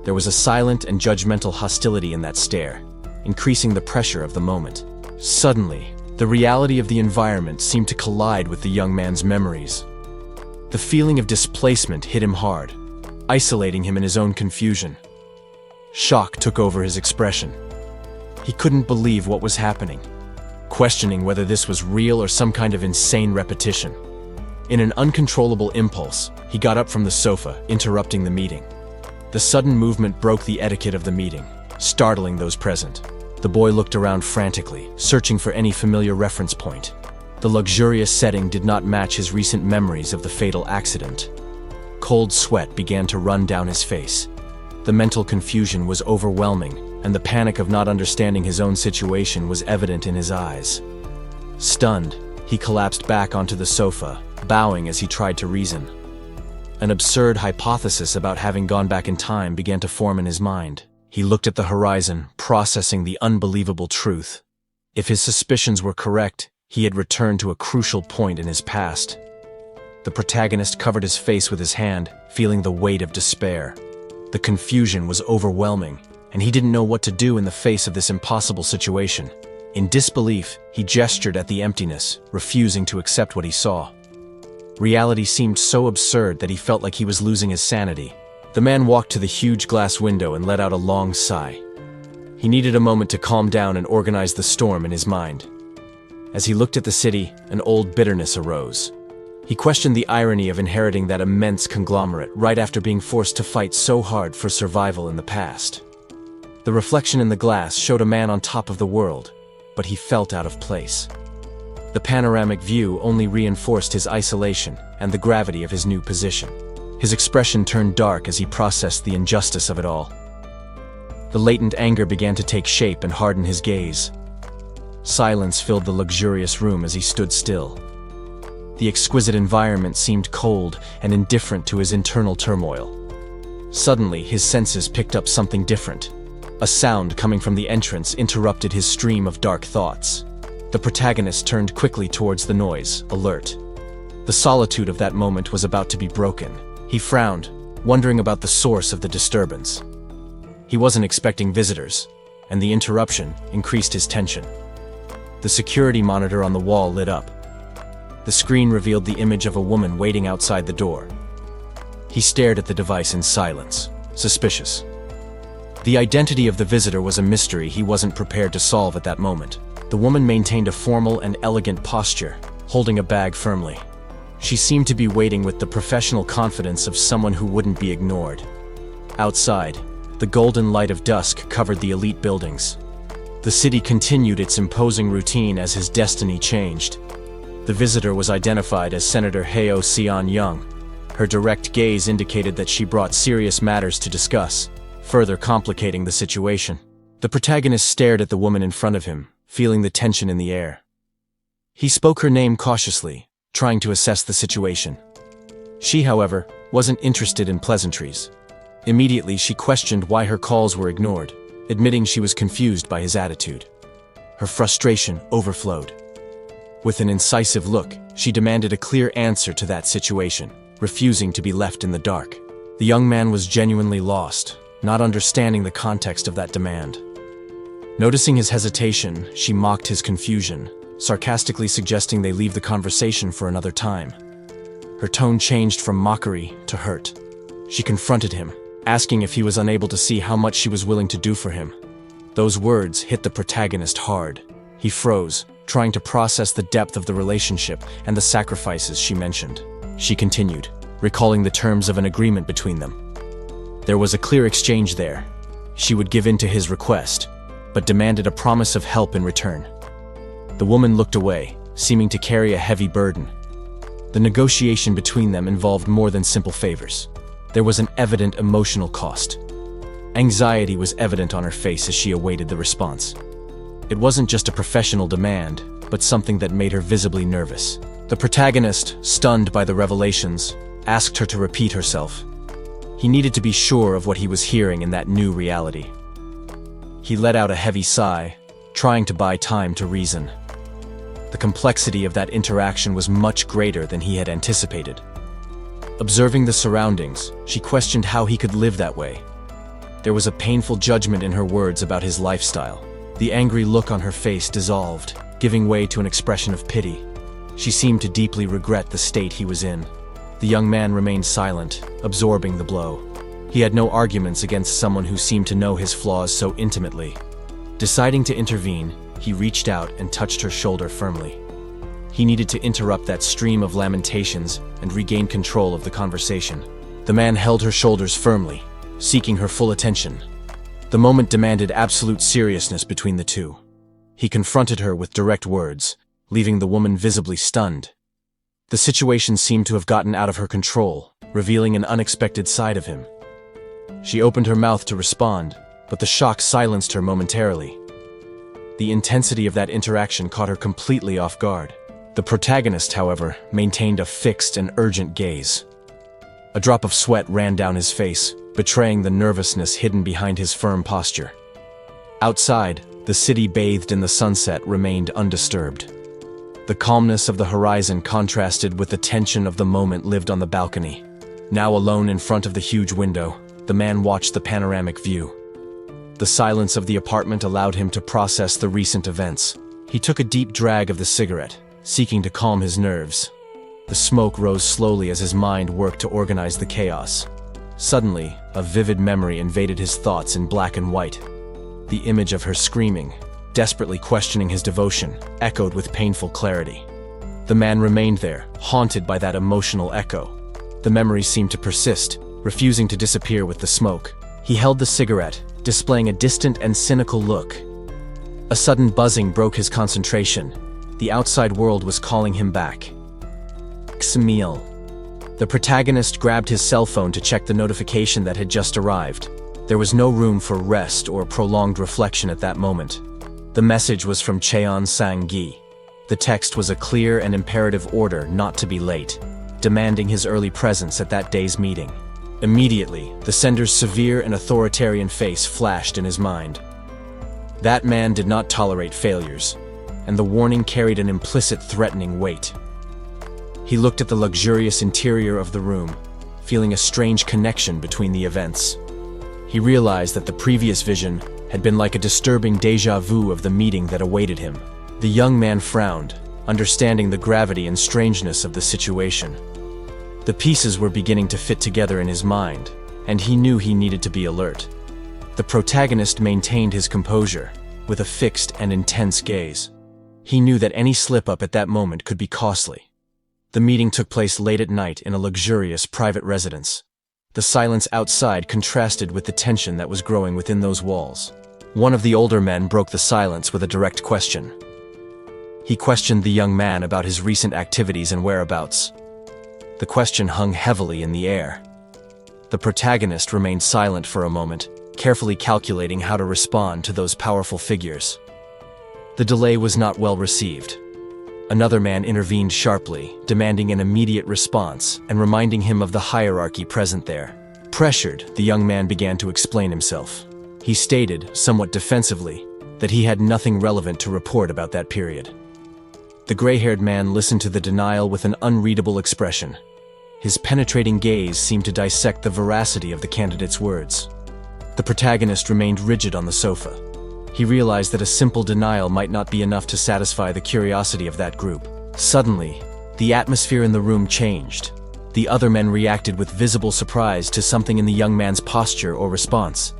Speaker 1: There was a silent and judgmental hostility in that stare, increasing the pressure of the moment. Suddenly, the reality of the environment seemed to collide with the young man's memories. The feeling of displacement hit him hard, isolating him in his own confusion. Shock took over his expression. He couldn't believe what was happening, questioning whether this was real or some kind of insane repetition. In an uncontrollable impulse, he got up from the sofa, interrupting the meeting. The sudden movement broke the etiquette of the meeting, startling those present. The boy looked around frantically, searching for any familiar reference point. The luxurious setting did not match his recent memories of the fatal accident. Cold sweat began to run down his face. The mental confusion was overwhelming, and the panic of not understanding his own situation was evident in his eyes. Stunned, he collapsed back onto the sofa, bowing as he tried to reason. An absurd hypothesis about having gone back in time began to form in his mind. He looked at the horizon, processing the unbelievable truth. If his suspicions were correct, he had returned to a crucial point in his past. The protagonist covered his face with his hand, feeling the weight of despair. The confusion was overwhelming, and he didn't know what to do in the face of this impossible situation. In disbelief, he gestured at the emptiness, refusing to accept what he saw. Reality seemed so absurd that he felt like he was losing his sanity. The man walked to the huge glass window and let out a long sigh. He needed a moment to calm down and organize the storm in his mind. As he looked at the city, an old bitterness arose. He questioned the irony of inheriting that immense conglomerate right after being forced to fight so hard for survival in the past. The reflection in the glass showed a man on top of the world, but he felt out of place. The panoramic view only reinforced his isolation and the gravity of his new position. His expression turned dark as he processed the injustice of it all. The latent anger began to take shape and harden his gaze. Silence filled the luxurious room as he stood still. The exquisite environment seemed cold and indifferent to his internal turmoil. Suddenly, his senses picked up something different. A sound coming from the entrance interrupted his stream of dark thoughts. The protagonist turned quickly towards the noise, alert. The solitude of that moment was about to be broken. He frowned, wondering about the source of the disturbance. He wasn't expecting visitors, and the interruption increased his tension. The security monitor on the wall lit up. The screen revealed the image of a woman waiting outside the door. He stared at the device in silence, suspicious. The identity of the visitor was a mystery he wasn't prepared to solve at that moment. The woman maintained a formal and elegant posture, holding a bag firmly. She seemed to be waiting with the professional confidence of someone who wouldn't be ignored. Outside, the golden light of dusk covered the elite buildings. The city continued its imposing routine as his destiny changed. The visitor was identified as Senator Heo Seon-young. Her direct gaze indicated that she brought serious matters to discuss, further complicating the situation. The protagonist stared at the woman in front of him, feeling the tension in the air. He spoke her name cautiously, trying to assess the situation. She, however, wasn't interested in pleasantries. Immediately, she questioned why her calls were ignored, admitting she was confused by his attitude. Her frustration overflowed. With an incisive look, she demanded a clear answer to that situation, refusing to be left in the dark. The young man was genuinely lost, not understanding the context of that demand. Noticing his hesitation, she mocked his confusion, sarcastically suggesting they leave the conversation for another time. Her tone changed from mockery to hurt. She confronted him, asking if he was unable to see how much she was willing to do for him. Those words hit the protagonist hard. He froze, trying to process the depth of the relationship and the sacrifices she mentioned. She continued, recalling the terms of an agreement between them. There was a clear exchange there. She would give in to his request, but demanded a promise of help in return. The woman looked away, seeming to carry a heavy burden. The negotiation between them involved more than simple favors. There was an evident emotional cost. Anxiety was evident on her face as she awaited the response. It wasn't just a professional demand, but something that made her visibly nervous. The protagonist, stunned by the revelations, asked her to repeat herself. He needed to be sure of what he was hearing in that new reality. He let out a heavy sigh, trying to buy time to reason. The complexity of that interaction was much greater than he had anticipated. Observing the surroundings, she questioned how he could live that way. There was a painful judgment in her words about his lifestyle. The angry look on her face dissolved, giving way to an expression of pity. She seemed to deeply regret the state he was in. The young man remained silent, absorbing the blow. He had no arguments against someone who seemed to know his flaws so intimately. Deciding to intervene, he reached out and touched her shoulder firmly. He needed to interrupt that stream of lamentations and regain control of the conversation. The man held her shoulders firmly, seeking her full attention. The moment demanded absolute seriousness between the two. He confronted her with direct words, leaving the woman visibly stunned. The situation seemed to have gotten out of her control, revealing an unexpected side of him. She opened her mouth to respond, but the shock silenced her momentarily. The intensity of that interaction caught her completely off guard. The protagonist, however, maintained a fixed and urgent gaze. A drop of sweat ran down his face, betraying the nervousness hidden behind his firm posture. Outside, the city bathed in the sunset remained undisturbed. The calmness of the horizon contrasted with the tension of the moment lived on the balcony. Now alone in front of the huge window, the man watched the panoramic view. The silence of the apartment allowed him to process the recent events. He took a deep drag of the cigarette, seeking to calm his nerves. The smoke rose slowly as his mind worked to organize the chaos. Suddenly, a vivid memory invaded his thoughts in black and white. The image of her screaming, desperately questioning his devotion, echoed with painful clarity. The man remained there, haunted by that emotional echo. The memories seemed to persist, refusing to disappear with the smoke. He held the cigarette, displaying a distant and cynical look. A sudden buzzing broke his concentration. The outside world was calling him back. Xemil. The protagonist grabbed his cell phone to check the notification that had just arrived. There was no room for rest or prolonged reflection at that moment. The message was from Cheon Sang-gi. The text was a clear and imperative order not to be late, demanding his early presence at that day's meeting. Immediately, the sender's severe and authoritarian face flashed in his mind. That man did not tolerate failures, and the warning carried an implicit threatening weight. He looked at the luxurious interior of the room, feeling a strange connection between the events. He realized that the previous vision had been like a disturbing déjà vu of the meeting that awaited him. The young man frowned, understanding the gravity and strangeness of the situation. The pieces were beginning to fit together in his mind, and he knew he needed to be alert. The protagonist maintained his composure, with a fixed and intense gaze. He knew that any slip-up at that moment could be costly. The meeting took place late at night in a luxurious private residence. The silence outside contrasted with the tension that was growing within those walls. One of the older men broke the silence with a direct question. He questioned the young man about his recent activities and whereabouts. The question hung heavily in the air. The protagonist remained silent for a moment, carefully calculating how to respond to those powerful figures. The delay was not well received. Another man intervened sharply, demanding an immediate response and reminding him of the hierarchy present there. Pressured, the young man began to explain himself. He stated, somewhat defensively, that he had nothing relevant to report about that period. The gray-haired man listened to the denial with an unreadable expression. His penetrating gaze seemed to dissect the veracity of the candidate's words. The protagonist remained rigid on the sofa. He realized that a simple denial might not be enough to satisfy the curiosity of that group. Suddenly, the atmosphere in the room changed. The other men reacted with visible surprise to something in the young man's posture or response.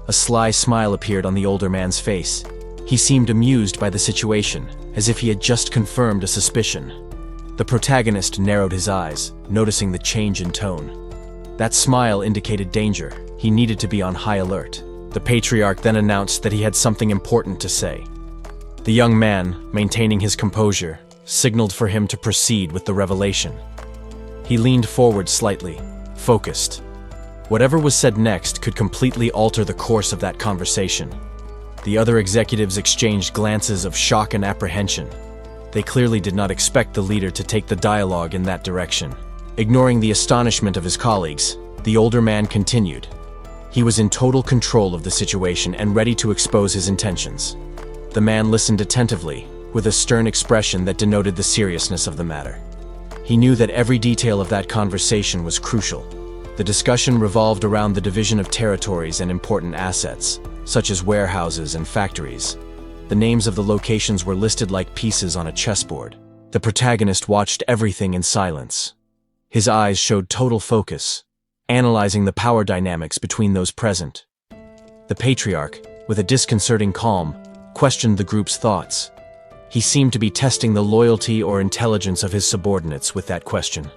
Speaker 1: A sly smile appeared on the older man's face. He seemed amused by the situation, as if he had just confirmed a suspicion. The protagonist narrowed his eyes, noticing the change in tone. That smile indicated danger. He needed to be on high alert. The patriarch then announced that he had something important to say. The young man, maintaining his composure, signaled for him to proceed with the revelation. He leaned forward slightly, focused. Whatever was said next could completely alter the course of that conversation. The other executives exchanged glances of shock and apprehension. They clearly did not expect the leader to take the dialogue in that direction. Ignoring the astonishment of his colleagues, the older man continued. He was in total control of the situation and ready to expose his intentions. The man listened attentively, with a stern expression that denoted the seriousness of the matter. He knew that every detail of that conversation was crucial. The discussion revolved around the division of territories and important assets, such as warehouses and factories. The names of the locations were listed like pieces on a chessboard. The protagonist watched everything in silence. His eyes showed total focus, analyzing the power dynamics between those present. The patriarch, with a disconcerting calm, questioned the group's thoughts. He seemed to be testing the loyalty or intelligence of his subordinates with that question.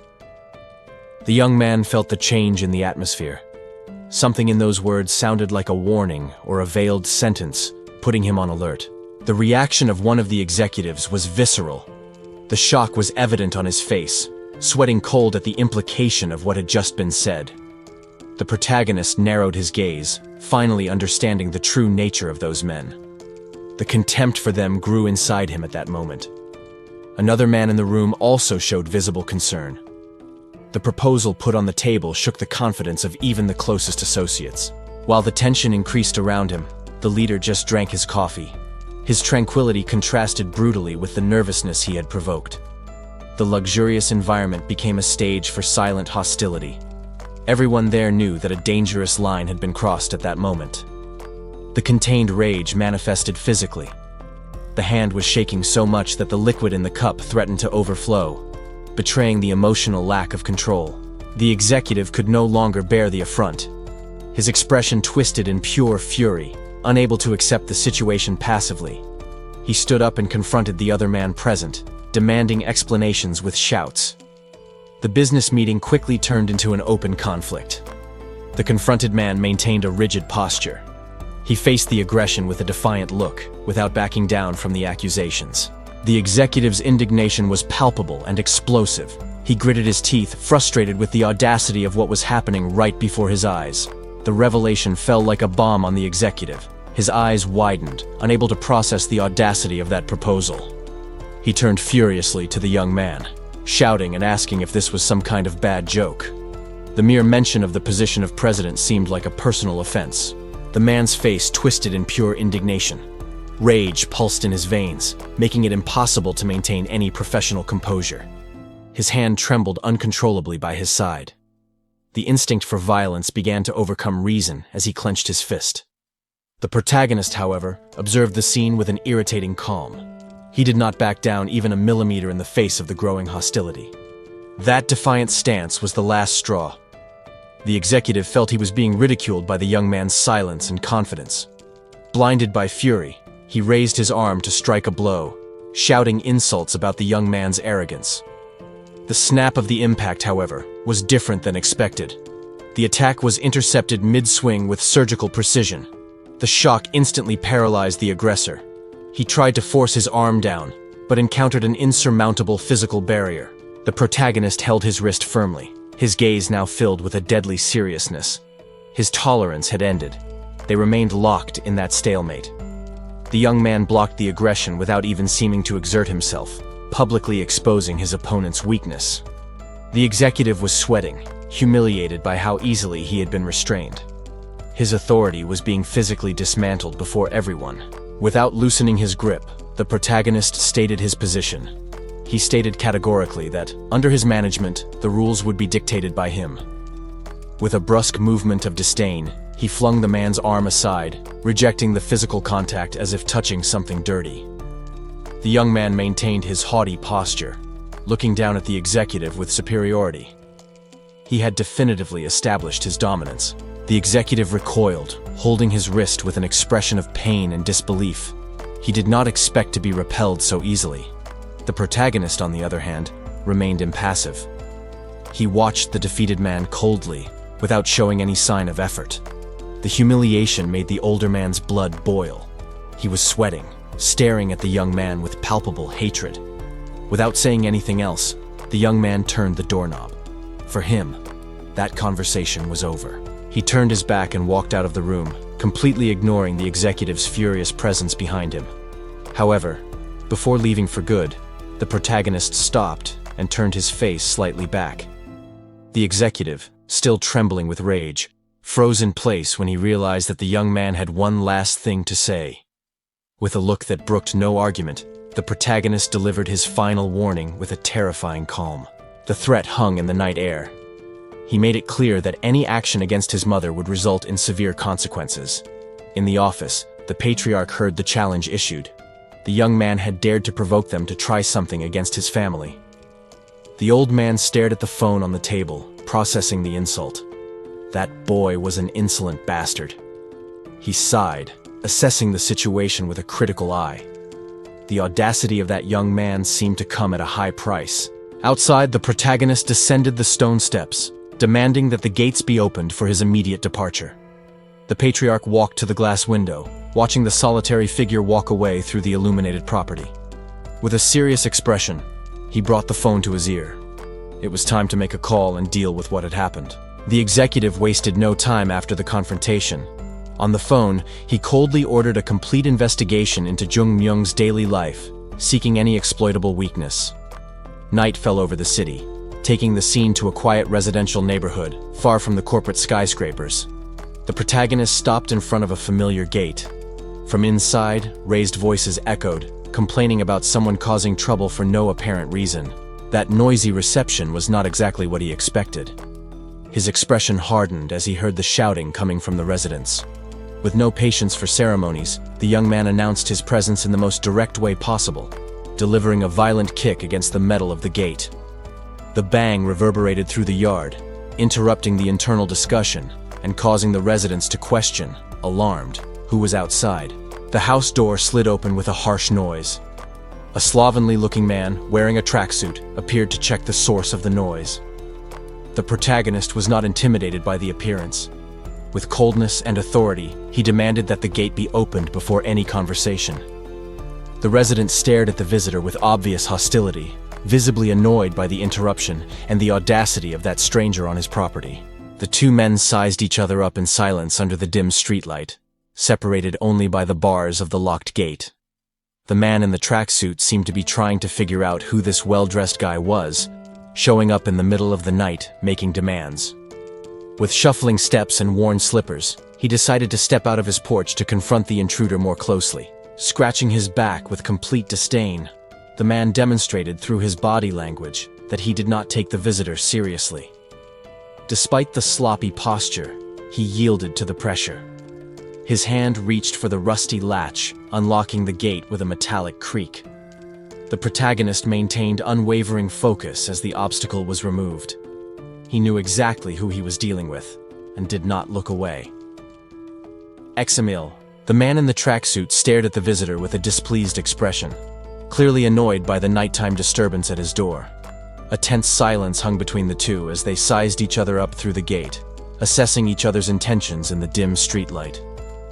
Speaker 1: The young man felt the change in the atmosphere. Something in those words sounded like a warning or a veiled sentence, putting him on alert. The reaction of one of the executives was visceral. The shock was evident on his face, sweating cold at the implication of what had just been said. The protagonist narrowed his gaze, finally understanding the true nature of those men. The contempt for them grew inside him at that moment. Another man in the room also showed visible concern. The proposal put on the table shook the confidence of even the closest associates. While the tension increased around him, the leader just drank his coffee. His tranquility contrasted brutally with the nervousness he had provoked. The luxurious environment became a stage for silent hostility. Everyone there knew that a dangerous line had been crossed at that moment. The contained rage manifested physically. The hand was shaking so much that the liquid in the cup threatened to overflow, betraying the emotional lack of control. The executive could no longer bear the affront. His expression twisted in pure fury, unable to accept the situation passively. He stood up and confronted the other man present, demanding explanations with shouts. The business meeting quickly turned into an open conflict. The confronted man maintained a rigid posture. He faced the aggression with a defiant look, without backing down from the accusations. The executive's indignation was palpable and explosive. He gritted his teeth, frustrated with the audacity of what was happening right before his eyes. The revelation fell like a bomb on the executive. His eyes widened, unable to process the audacity of that proposal. He turned furiously to the young man, shouting and asking if this was some kind of bad joke. The mere mention of the position of president seemed like a personal offense. The man's face twisted in pure indignation. Rage pulsed in his veins, making it impossible to maintain any professional composure. His hand trembled uncontrollably by his side. The instinct for violence began to overcome reason as he clenched his fist. The protagonist, however, observed the scene with an irritating calm. He did not back down even a millimeter in the face of the growing hostility. That defiant stance was the last straw. The executive felt he was being ridiculed by the young man's silence and confidence. Blinded by fury, he raised his arm to strike a blow, shouting insults about the young man's arrogance. The snap of the impact, however, was different than expected. The attack was intercepted mid-swing with surgical precision. The shock instantly paralyzed the aggressor. He tried to force his arm down, but encountered an insurmountable physical barrier. The protagonist held his wrist firmly, his gaze now filled with a deadly seriousness. His tolerance had ended. They remained locked in that stalemate. The young man blocked the aggression without even seeming to exert himself, publicly exposing his opponent's weakness. The executive was sweating, humiliated by how easily he had been restrained. His authority was being physically dismantled before everyone. Without loosening his grip, the protagonist stated his position. He stated categorically that, under his management, the rules would be dictated by him. With a brusque movement of disdain, he flung the man's arm aside, rejecting the physical contact as if touching something dirty. The young man maintained his haughty posture, looking down at the executive with superiority. He had definitively established his dominance. The executive recoiled, holding his wrist with an expression of pain and disbelief. He did not expect to be repelled so easily. The protagonist, on the other hand, remained impassive. He watched the defeated man coldly, without showing any sign of effort. The humiliation made the older man's blood boil. He was sweating, staring at the young man with palpable hatred. Without saying anything else, the young man turned the doorknob. For him, that conversation was over. He turned his back and walked out of the room, completely ignoring the executive's furious presence behind him. However, before leaving for good, the protagonist stopped and turned his face slightly back. The executive, still trembling with rage, froze in place when he realized that the young man had one last thing to say. With a look that brooked no argument, the protagonist delivered his final warning with a terrifying calm. The threat hung in the night air. He made it clear that any action against his mother would result in severe consequences. In the office, the patriarch heard the challenge issued. The young man had dared to provoke them to try something against his family. The old man stared at the phone on the table, processing the insult. That boy was an insolent bastard. He sighed, assessing the situation with a critical eye. The audacity of that young man seemed to come at a high price. Outside, the protagonist descended the stone steps, demanding that the gates be opened for his immediate departure. The patriarch walked to the glass window, watching the solitary figure walk away through the illuminated property. With a serious expression, he brought the phone to his ear. It was time to make a call and deal with what had happened. The executive wasted no time after the confrontation. On the phone, he coldly ordered a complete investigation into Jung Myung's daily life, seeking any exploitable weakness. Night fell over the city, taking the scene to a quiet residential neighborhood, far from the corporate skyscrapers. The protagonist stopped in front of a familiar gate. From inside, raised voices echoed, complaining about someone causing trouble for no apparent reason. That noisy reception was not exactly what he expected. His expression hardened as he heard the shouting coming from the residents. With no patience for ceremonies, the young man announced his presence in the most direct way possible, delivering a violent kick against the metal of the gate. The bang reverberated through the yard, interrupting the internal discussion and causing the residents to question, alarmed, who was outside. The house door slid open with a harsh noise. A slovenly-looking man, wearing a tracksuit, appeared to check the source of the noise. The protagonist was not intimidated by the appearance. With coldness and authority, he demanded that the gate be opened before any conversation. The resident stared at the visitor with obvious hostility, visibly annoyed by the interruption and the audacity of that stranger on his property. The two men sized each other up in silence under the dim streetlight, separated only by the bars of the locked gate. The man in the tracksuit seemed to be trying to figure out who this well-dressed guy was, showing up in the middle of the night, making demands. With shuffling steps and worn slippers, he decided to step out of his porch to confront the intruder more closely. Scratching his back with complete disdain, the man demonstrated through his body language that he did not take the visitor seriously. Despite the sloppy posture, he yielded to the pressure. His hand reached for the rusty latch, unlocking the gate with a metallic creak. The protagonist maintained unwavering focus as the obstacle was removed. He knew exactly who he was dealing with, and did not look away. Examil, the man in the tracksuit, stared at the visitor with a displeased expression, clearly annoyed by the nighttime disturbance at his door. A tense silence hung between the two as they sized each other up through the gate, assessing each other's intentions in the dim streetlight.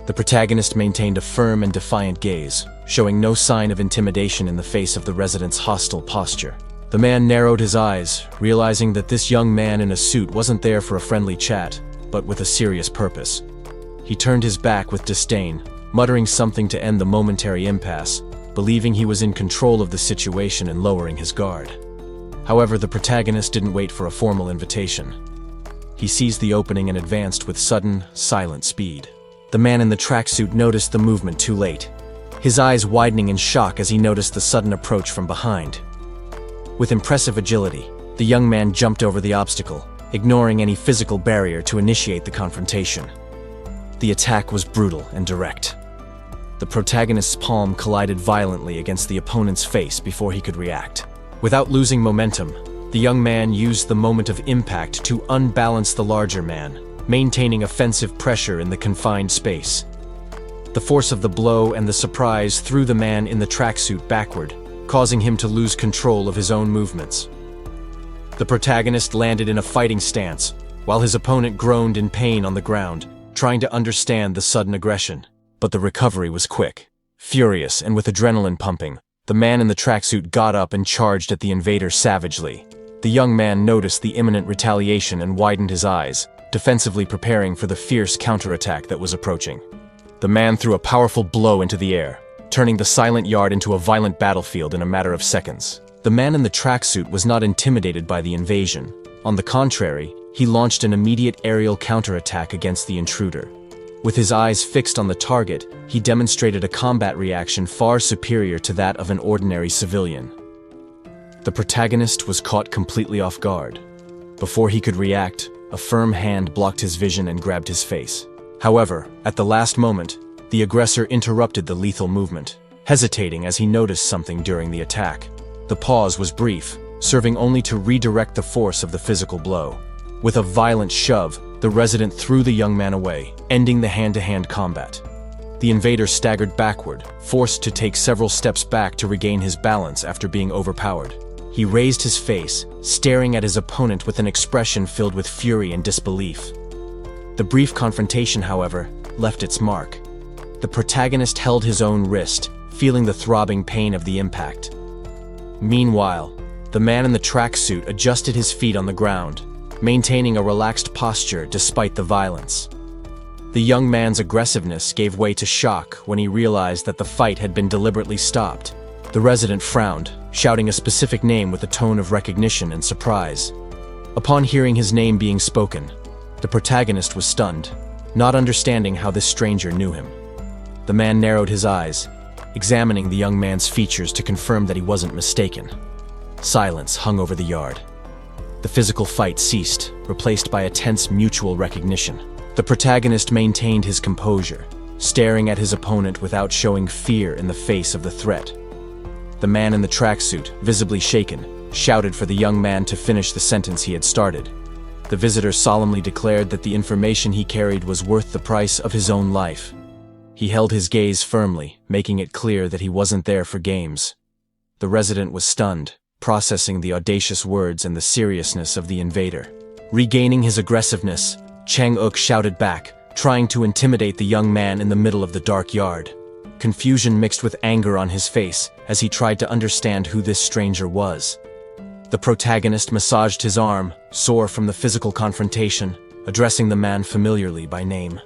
Speaker 1: The protagonist maintained a firm and defiant gaze, showing no sign of intimidation in the face of the resident's hostile posture. The man narrowed his eyes, realizing that this young man in a suit wasn't there for a friendly chat, but with a serious purpose. He turned his back with disdain, muttering something to end the momentary impasse, believing he was in control of the situation and lowering his guard. However, the protagonist didn't wait for a formal invitation. He seized the opening and advanced with sudden, silent speed. The man in the tracksuit noticed the movement too late, his eyes widening in shock as he noticed the sudden approach from behind. With impressive agility, the young man jumped over the obstacle, ignoring any physical barrier to initiate the confrontation. The attack was brutal and direct. The protagonist's palm collided violently against the opponent's face before he could react. Without losing momentum, the young man used the moment of impact to unbalance the larger man, maintaining offensive pressure in the confined space. The force of the blow and the surprise threw the man in the tracksuit backward, causing him to lose control of his own movements. The protagonist landed in a fighting stance, while his opponent groaned in pain on the ground, trying to understand the sudden aggression. But the recovery was quick. Furious and with adrenaline pumping, the man in the tracksuit got up and charged at the invader savagely. The young man noticed the imminent retaliation and widened his eyes, defensively preparing for the fierce counterattack that was approaching. The man threw a powerful blow into the air, turning the silent yard into a violent battlefield in a matter of seconds. The man in the tracksuit was not intimidated by the invasion. On the contrary, he launched an immediate aerial counterattack against the intruder. With his eyes fixed on the target, he demonstrated a combat reaction far superior to that of an ordinary civilian. The protagonist was caught completely off guard. Before he could react, a firm hand blocked his vision and grabbed his face. However, at the last moment, the aggressor interrupted the lethal movement, hesitating as he noticed something during the attack. The pause was brief, serving only to redirect the force of the physical blow. With a violent shove, the resident threw the young man away, ending the hand-to-hand combat. The invader staggered backward, forced to take several steps back to regain his balance after being overpowered. He raised his face, staring at his opponent with an expression filled with fury and disbelief. The brief confrontation, however, left its mark. The protagonist held his own wrist, feeling the throbbing pain of the impact. Meanwhile, the man in the tracksuit adjusted his feet on the ground, maintaining a relaxed posture despite the violence. The young man's aggressiveness gave way to shock when he realized that the fight had been deliberately stopped. The resident frowned, shouting a specific name with a tone of recognition and surprise. Upon hearing his name being spoken, the protagonist was stunned, not understanding how this stranger knew him. The man narrowed his eyes, examining the young man's features to confirm that he wasn't mistaken. Silence hung over the yard. The physical fight ceased, replaced by a tense mutual recognition. The protagonist maintained his composure, staring at his opponent without showing fear in the face of the threat. The man in the tracksuit, visibly shaken, shouted for the young man to finish the sentence he had started. The visitor solemnly declared that the information he carried was worth the price of his own life. He held his gaze firmly, making it clear that he wasn't there for games. The resident was stunned, processing the audacious words and the seriousness of the invader. Regaining his aggressiveness, Chang-uk shouted back, trying to intimidate the young man in the middle of the dark yard. Confusion mixed with anger on his face as he tried to understand who this stranger was. The protagonist massaged his arm, sore from the physical confrontation, addressing the man familiarly by name.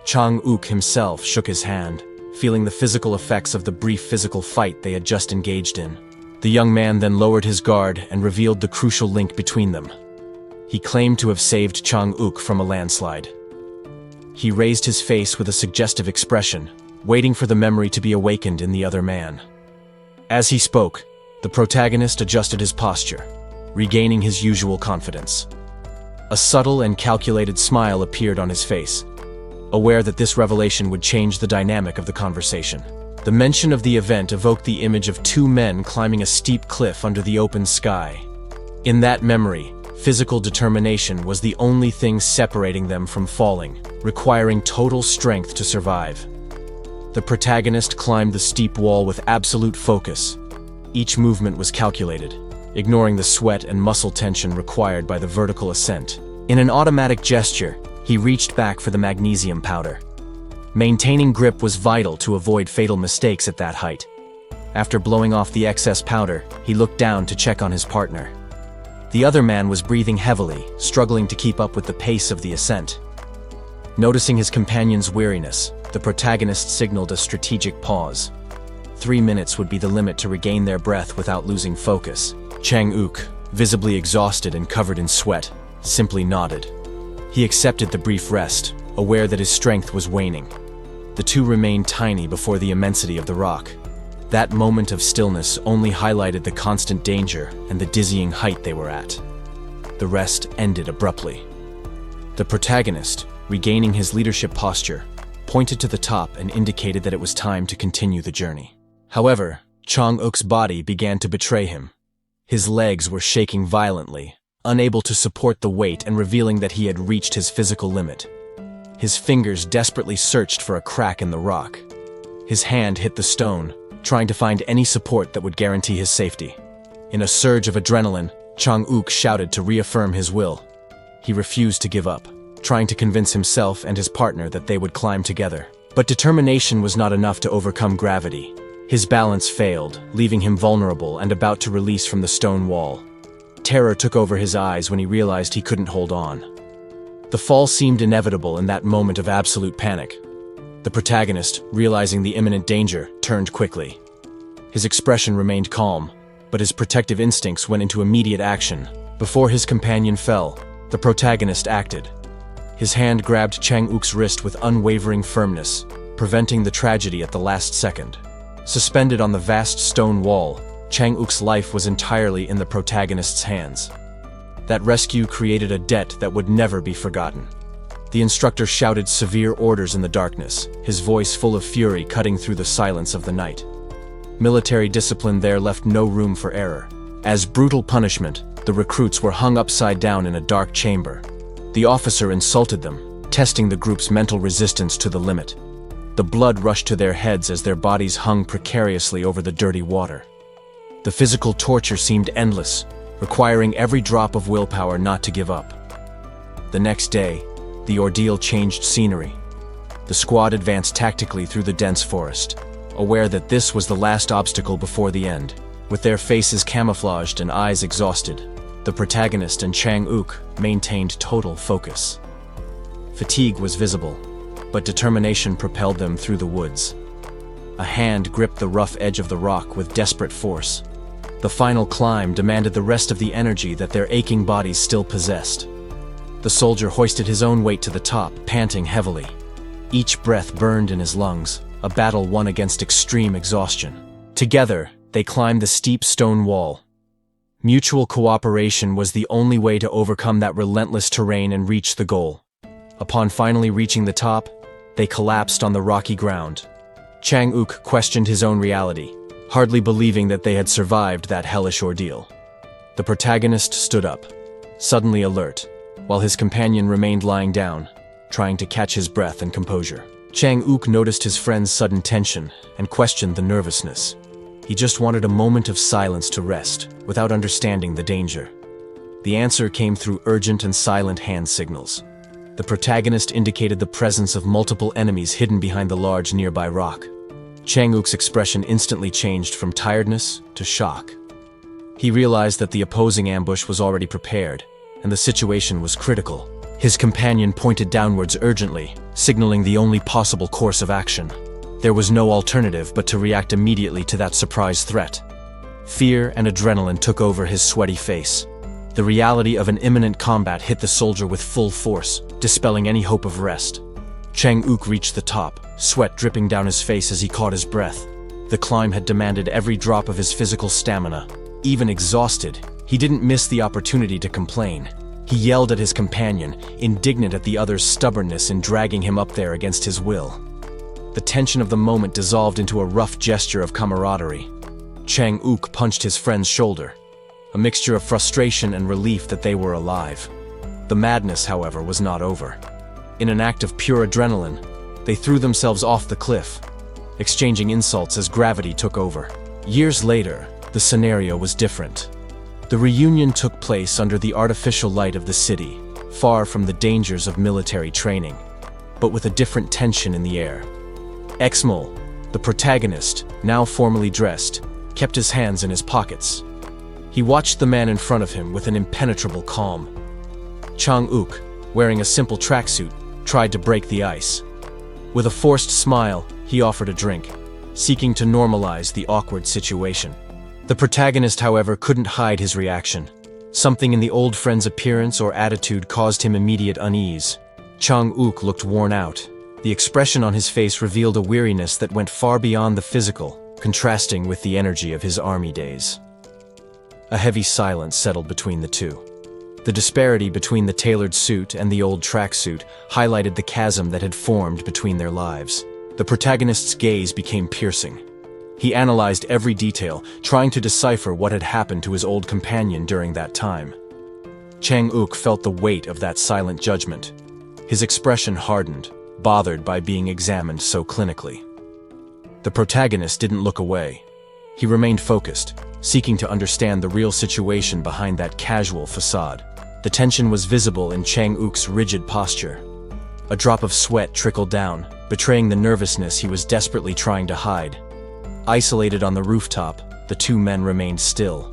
Speaker 1: Chang-uk himself shook his hand, feeling the physical effects of the brief physical fight they had just engaged in. The young man then lowered his guard and revealed the crucial link between them. He claimed to have saved Chang-uk from a landslide. He raised his face with a suggestive expression, waiting for the memory to be awakened in the other man. As he spoke, the protagonist adjusted his posture, regaining his usual confidence. A subtle and calculated smile appeared on his face, aware that this revelation would change the dynamic of the conversation. The mention of the event evoked the image of two men climbing a steep cliff under the open sky. In that memory, physical determination was the only thing separating them from falling, requiring total strength to survive. The protagonist climbed the steep wall with absolute focus. Each movement was calculated, ignoring the sweat and muscle tension required by the vertical ascent. In an automatic gesture, he reached back for the magnesium powder. Maintaining grip was vital to avoid fatal mistakes at that height. After blowing off the excess powder, he looked down to check on his partner. The other man was breathing heavily, struggling to keep up with the pace of the ascent. Noticing his companion's weariness, the protagonist signaled a strategic pause. 3 minutes would be the limit to regain their breath without losing focus. Chang-uk, visibly exhausted and covered in sweat, simply nodded. He accepted the brief rest, aware that his strength was waning. The two remained tiny before the immensity of the rock. That moment of stillness only highlighted the constant danger and the dizzying height they were at. The rest ended abruptly. The protagonist, regaining his leadership posture, pointed to the top and indicated that it was time to continue the journey. However, Chang-uk's body began to betray him. His legs were shaking violently, unable to support the weight and revealing that he had reached his physical limit. His fingers desperately searched for a crack in the rock. His hand hit the stone, trying to find any support that would guarantee his safety. In a surge of adrenaline, Chang-uk shouted to reaffirm his will. He refused to give up, trying to convince himself and his partner that they would climb together. But determination was not enough to overcome gravity. His balance failed, leaving him vulnerable and about to release from the stone wall. Terror took over his eyes when he realized he couldn't hold on. The fall seemed inevitable in that moment of absolute panic. The protagonist, realizing the imminent danger, turned quickly. His expression remained calm, but his protective instincts went into immediate action. Before his companion fell, the protagonist acted. His hand grabbed Chang-uk's wrist with unwavering firmness, preventing the tragedy at the last second. Suspended on the vast stone wall, Chang-uk's life was entirely in the protagonist's hands. That rescue created a debt that would never be forgotten. The instructor shouted severe orders in the darkness, his voice full of fury cutting through the silence of the night. Military discipline there left no room for error. As brutal punishment, the recruits were hung upside down in a dark chamber. The officer insulted them, testing the group's mental resistance to the limit. The blood rushed to their heads as their bodies hung precariously over the dirty water. The physical torture seemed endless, requiring every drop of willpower not to give up. The next day, the ordeal changed scenery. The squad advanced tactically through the dense forest, aware that this was the last obstacle before the end. With their faces camouflaged and eyes exhausted, the protagonist and Chang-uk maintained total focus. Fatigue was visible, but determination propelled them through the woods. A hand gripped the rough edge of the rock with desperate force. The final climb demanded the rest of the energy that their aching bodies still possessed. The soldier hoisted his own weight to the top, panting heavily. Each breath burned in his lungs, a battle won against extreme exhaustion. Together, they climbed the steep stone wall. Mutual cooperation was the only way to overcome that relentless terrain and reach the goal. Upon finally reaching the top, they collapsed on the rocky ground. Chang-uk questioned his own reality, hardly believing that they had survived that hellish ordeal. The protagonist stood up, suddenly alert, while his companion remained lying down, trying to catch his breath and composure. Chang-uk noticed his friend's sudden tension and questioned the nervousness. He just wanted a moment of silence to rest, without understanding the danger. The answer came through urgent and silent hand signals. The protagonist indicated the presence of multiple enemies hidden behind the large nearby rock. Chang-uk's expression instantly changed from tiredness to shock. He realized that the opposing ambush was already prepared, and the situation was critical. His companion pointed downwards urgently, signaling the only possible course of action. There was no alternative but to react immediately to that surprise threat. Fear and adrenaline took over his sweaty face. The reality of an imminent combat hit the soldier with full force, dispelling any hope of rest. Chang-uk reached the top, sweat dripping down his face as he caught his breath. The climb had demanded every drop of his physical stamina. Even exhausted, he didn't miss the opportunity to complain. He yelled at his companion, indignant at the other's stubbornness in dragging him up there against his will. The tension of the moment dissolved into a rough gesture of camaraderie. Chang-uk punched his friend's shoulder, a mixture of frustration and relief that they were alive. The madness, however, was not over. In an act of pure adrenaline, they threw themselves off the cliff, exchanging insults as gravity took over. Years later, the scenario was different. The reunion took place under the artificial light of the city, far from the dangers of military training, but with a different tension in the air. Exmol, the protagonist, now formally dressed, kept his hands in his pockets. He watched the man in front of him with an impenetrable calm. Chang-uk, wearing a simple tracksuit, tried to break the ice. With a forced smile, he offered a drink, seeking to normalize the awkward situation. The protagonist, however, couldn't hide his reaction. Something in the old friend's appearance or attitude caused him immediate unease. Chang-uk looked worn out. The expression on his face revealed a weariness that went far beyond the physical, contrasting with the energy of his army days. A heavy silence settled between the two. The disparity between the tailored suit and the old tracksuit highlighted the chasm that had formed between their lives. The protagonist's gaze became piercing. He analyzed every detail, trying to decipher what had happened to his old companion during that time. Chang-uk felt the weight of that silent judgment. His expression hardened, bothered by being examined so clinically. The protagonist didn't look away. He remained focused, seeking to understand the real situation behind that casual facade. The tension was visible in Chang-uk's rigid posture. A drop of sweat trickled down, betraying the nervousness he was desperately trying to hide. Isolated on the rooftop, the two men remained still.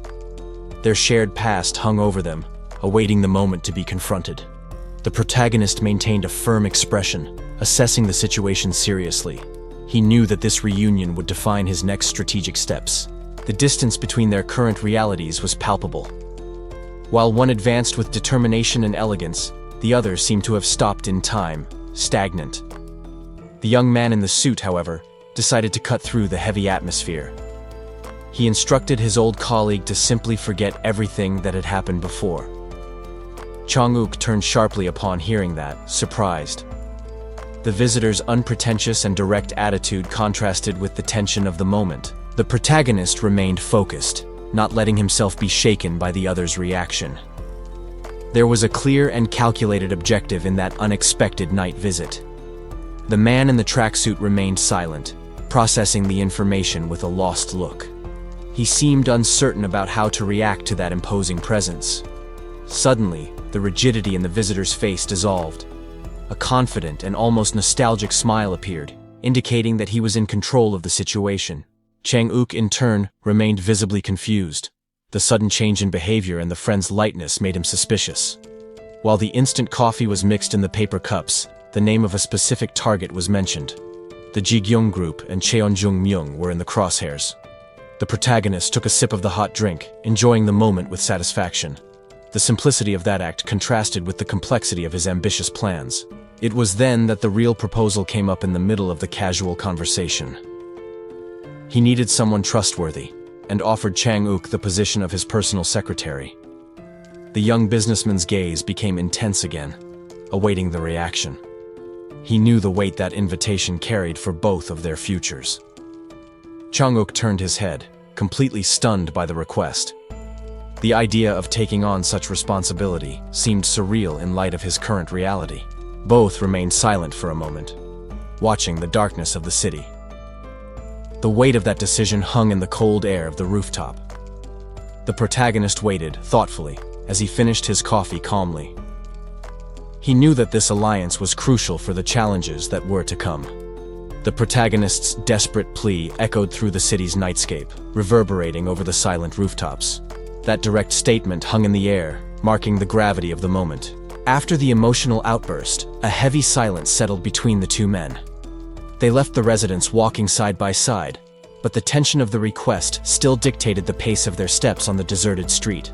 Speaker 1: Their shared past hung over them, awaiting the moment to be confronted. The protagonist maintained a firm expression, assessing the situation seriously. He knew that this reunion would define his next strategic steps. The distance between their current realities was palpable. While one advanced with determination and elegance, the other seemed to have stopped in time, stagnant. The young man in the suit, however, decided to cut through the heavy atmosphere. He instructed his old colleague to simply forget everything that had happened before. Chang-uk turned sharply upon hearing that, surprised. The visitor's unpretentious and direct attitude contrasted with the tension of the moment. The protagonist remained focused, not letting himself be shaken by the other's reaction. There was a clear and calculated objective in that unexpected night visit. The man in the tracksuit remained silent, processing the information with a lost look. He seemed uncertain about how to react to that imposing presence. Suddenly, the rigidity in the visitor's face dissolved. A confident and almost nostalgic smile appeared, indicating that he was in control of the situation. Chang-uk, in turn, remained visibly confused. The sudden change in behavior and the friend's lightness made him suspicious. While the instant coffee was mixed in the paper cups, the name of a specific target was mentioned. The Jigyung Group and Cheonjung-myung were in the crosshairs. The protagonist took a sip of the hot drink, enjoying the moment with satisfaction. The simplicity of that act contrasted with the complexity of his ambitious plans. It was then that the real proposal came up in the middle of the casual conversation. He needed someone trustworthy, and offered Chang-uk the position of his personal secretary. The young businessman's gaze became intense again, awaiting the reaction. He knew the weight that invitation carried for both of their futures. Chang-uk turned his head, completely stunned by the request. The idea of taking on such responsibility seemed surreal in light of his current reality. Both remained silent for a moment. watching the darkness of the city. The weight of that decision hung in the cold air of the rooftop. The protagonist waited, thoughtfully, as he finished his coffee calmly. He knew that this alliance was crucial for the challenges that were to come. The protagonist's desperate plea echoed through the city's nightscape, reverberating over the silent rooftops. That direct statement hung in the air, marking the gravity of the moment. After the emotional outburst, a heavy silence settled between the two men. They left the residence walking side by side, but the tension of the request still dictated the pace of their steps on the deserted street.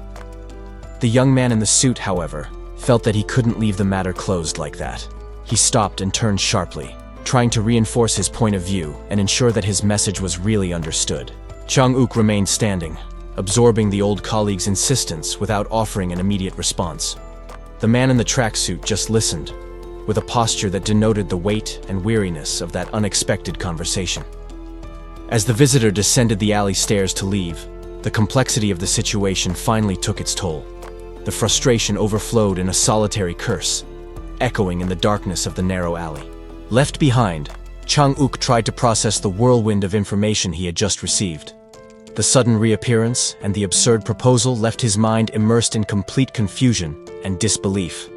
Speaker 1: The young man in the suit, however, felt that he couldn't leave the matter closed like that. He stopped and turned sharply, trying to reinforce his point of view and ensure that his message was really understood. Chang-uk remained standing, absorbing the old colleague's insistence without offering an immediate response. The man in the tracksuit just listened, with a posture that denoted the weight and weariness of that unexpected conversation. As the visitor descended the alley stairs to leave, the complexity of the situation finally took its toll. The frustration overflowed in a solitary curse, echoing in the darkness of the narrow alley. Left behind, Chang-uk tried to process the whirlwind of information he had just received. The sudden reappearance and the absurd proposal left his mind immersed in complete confusion and disbelief.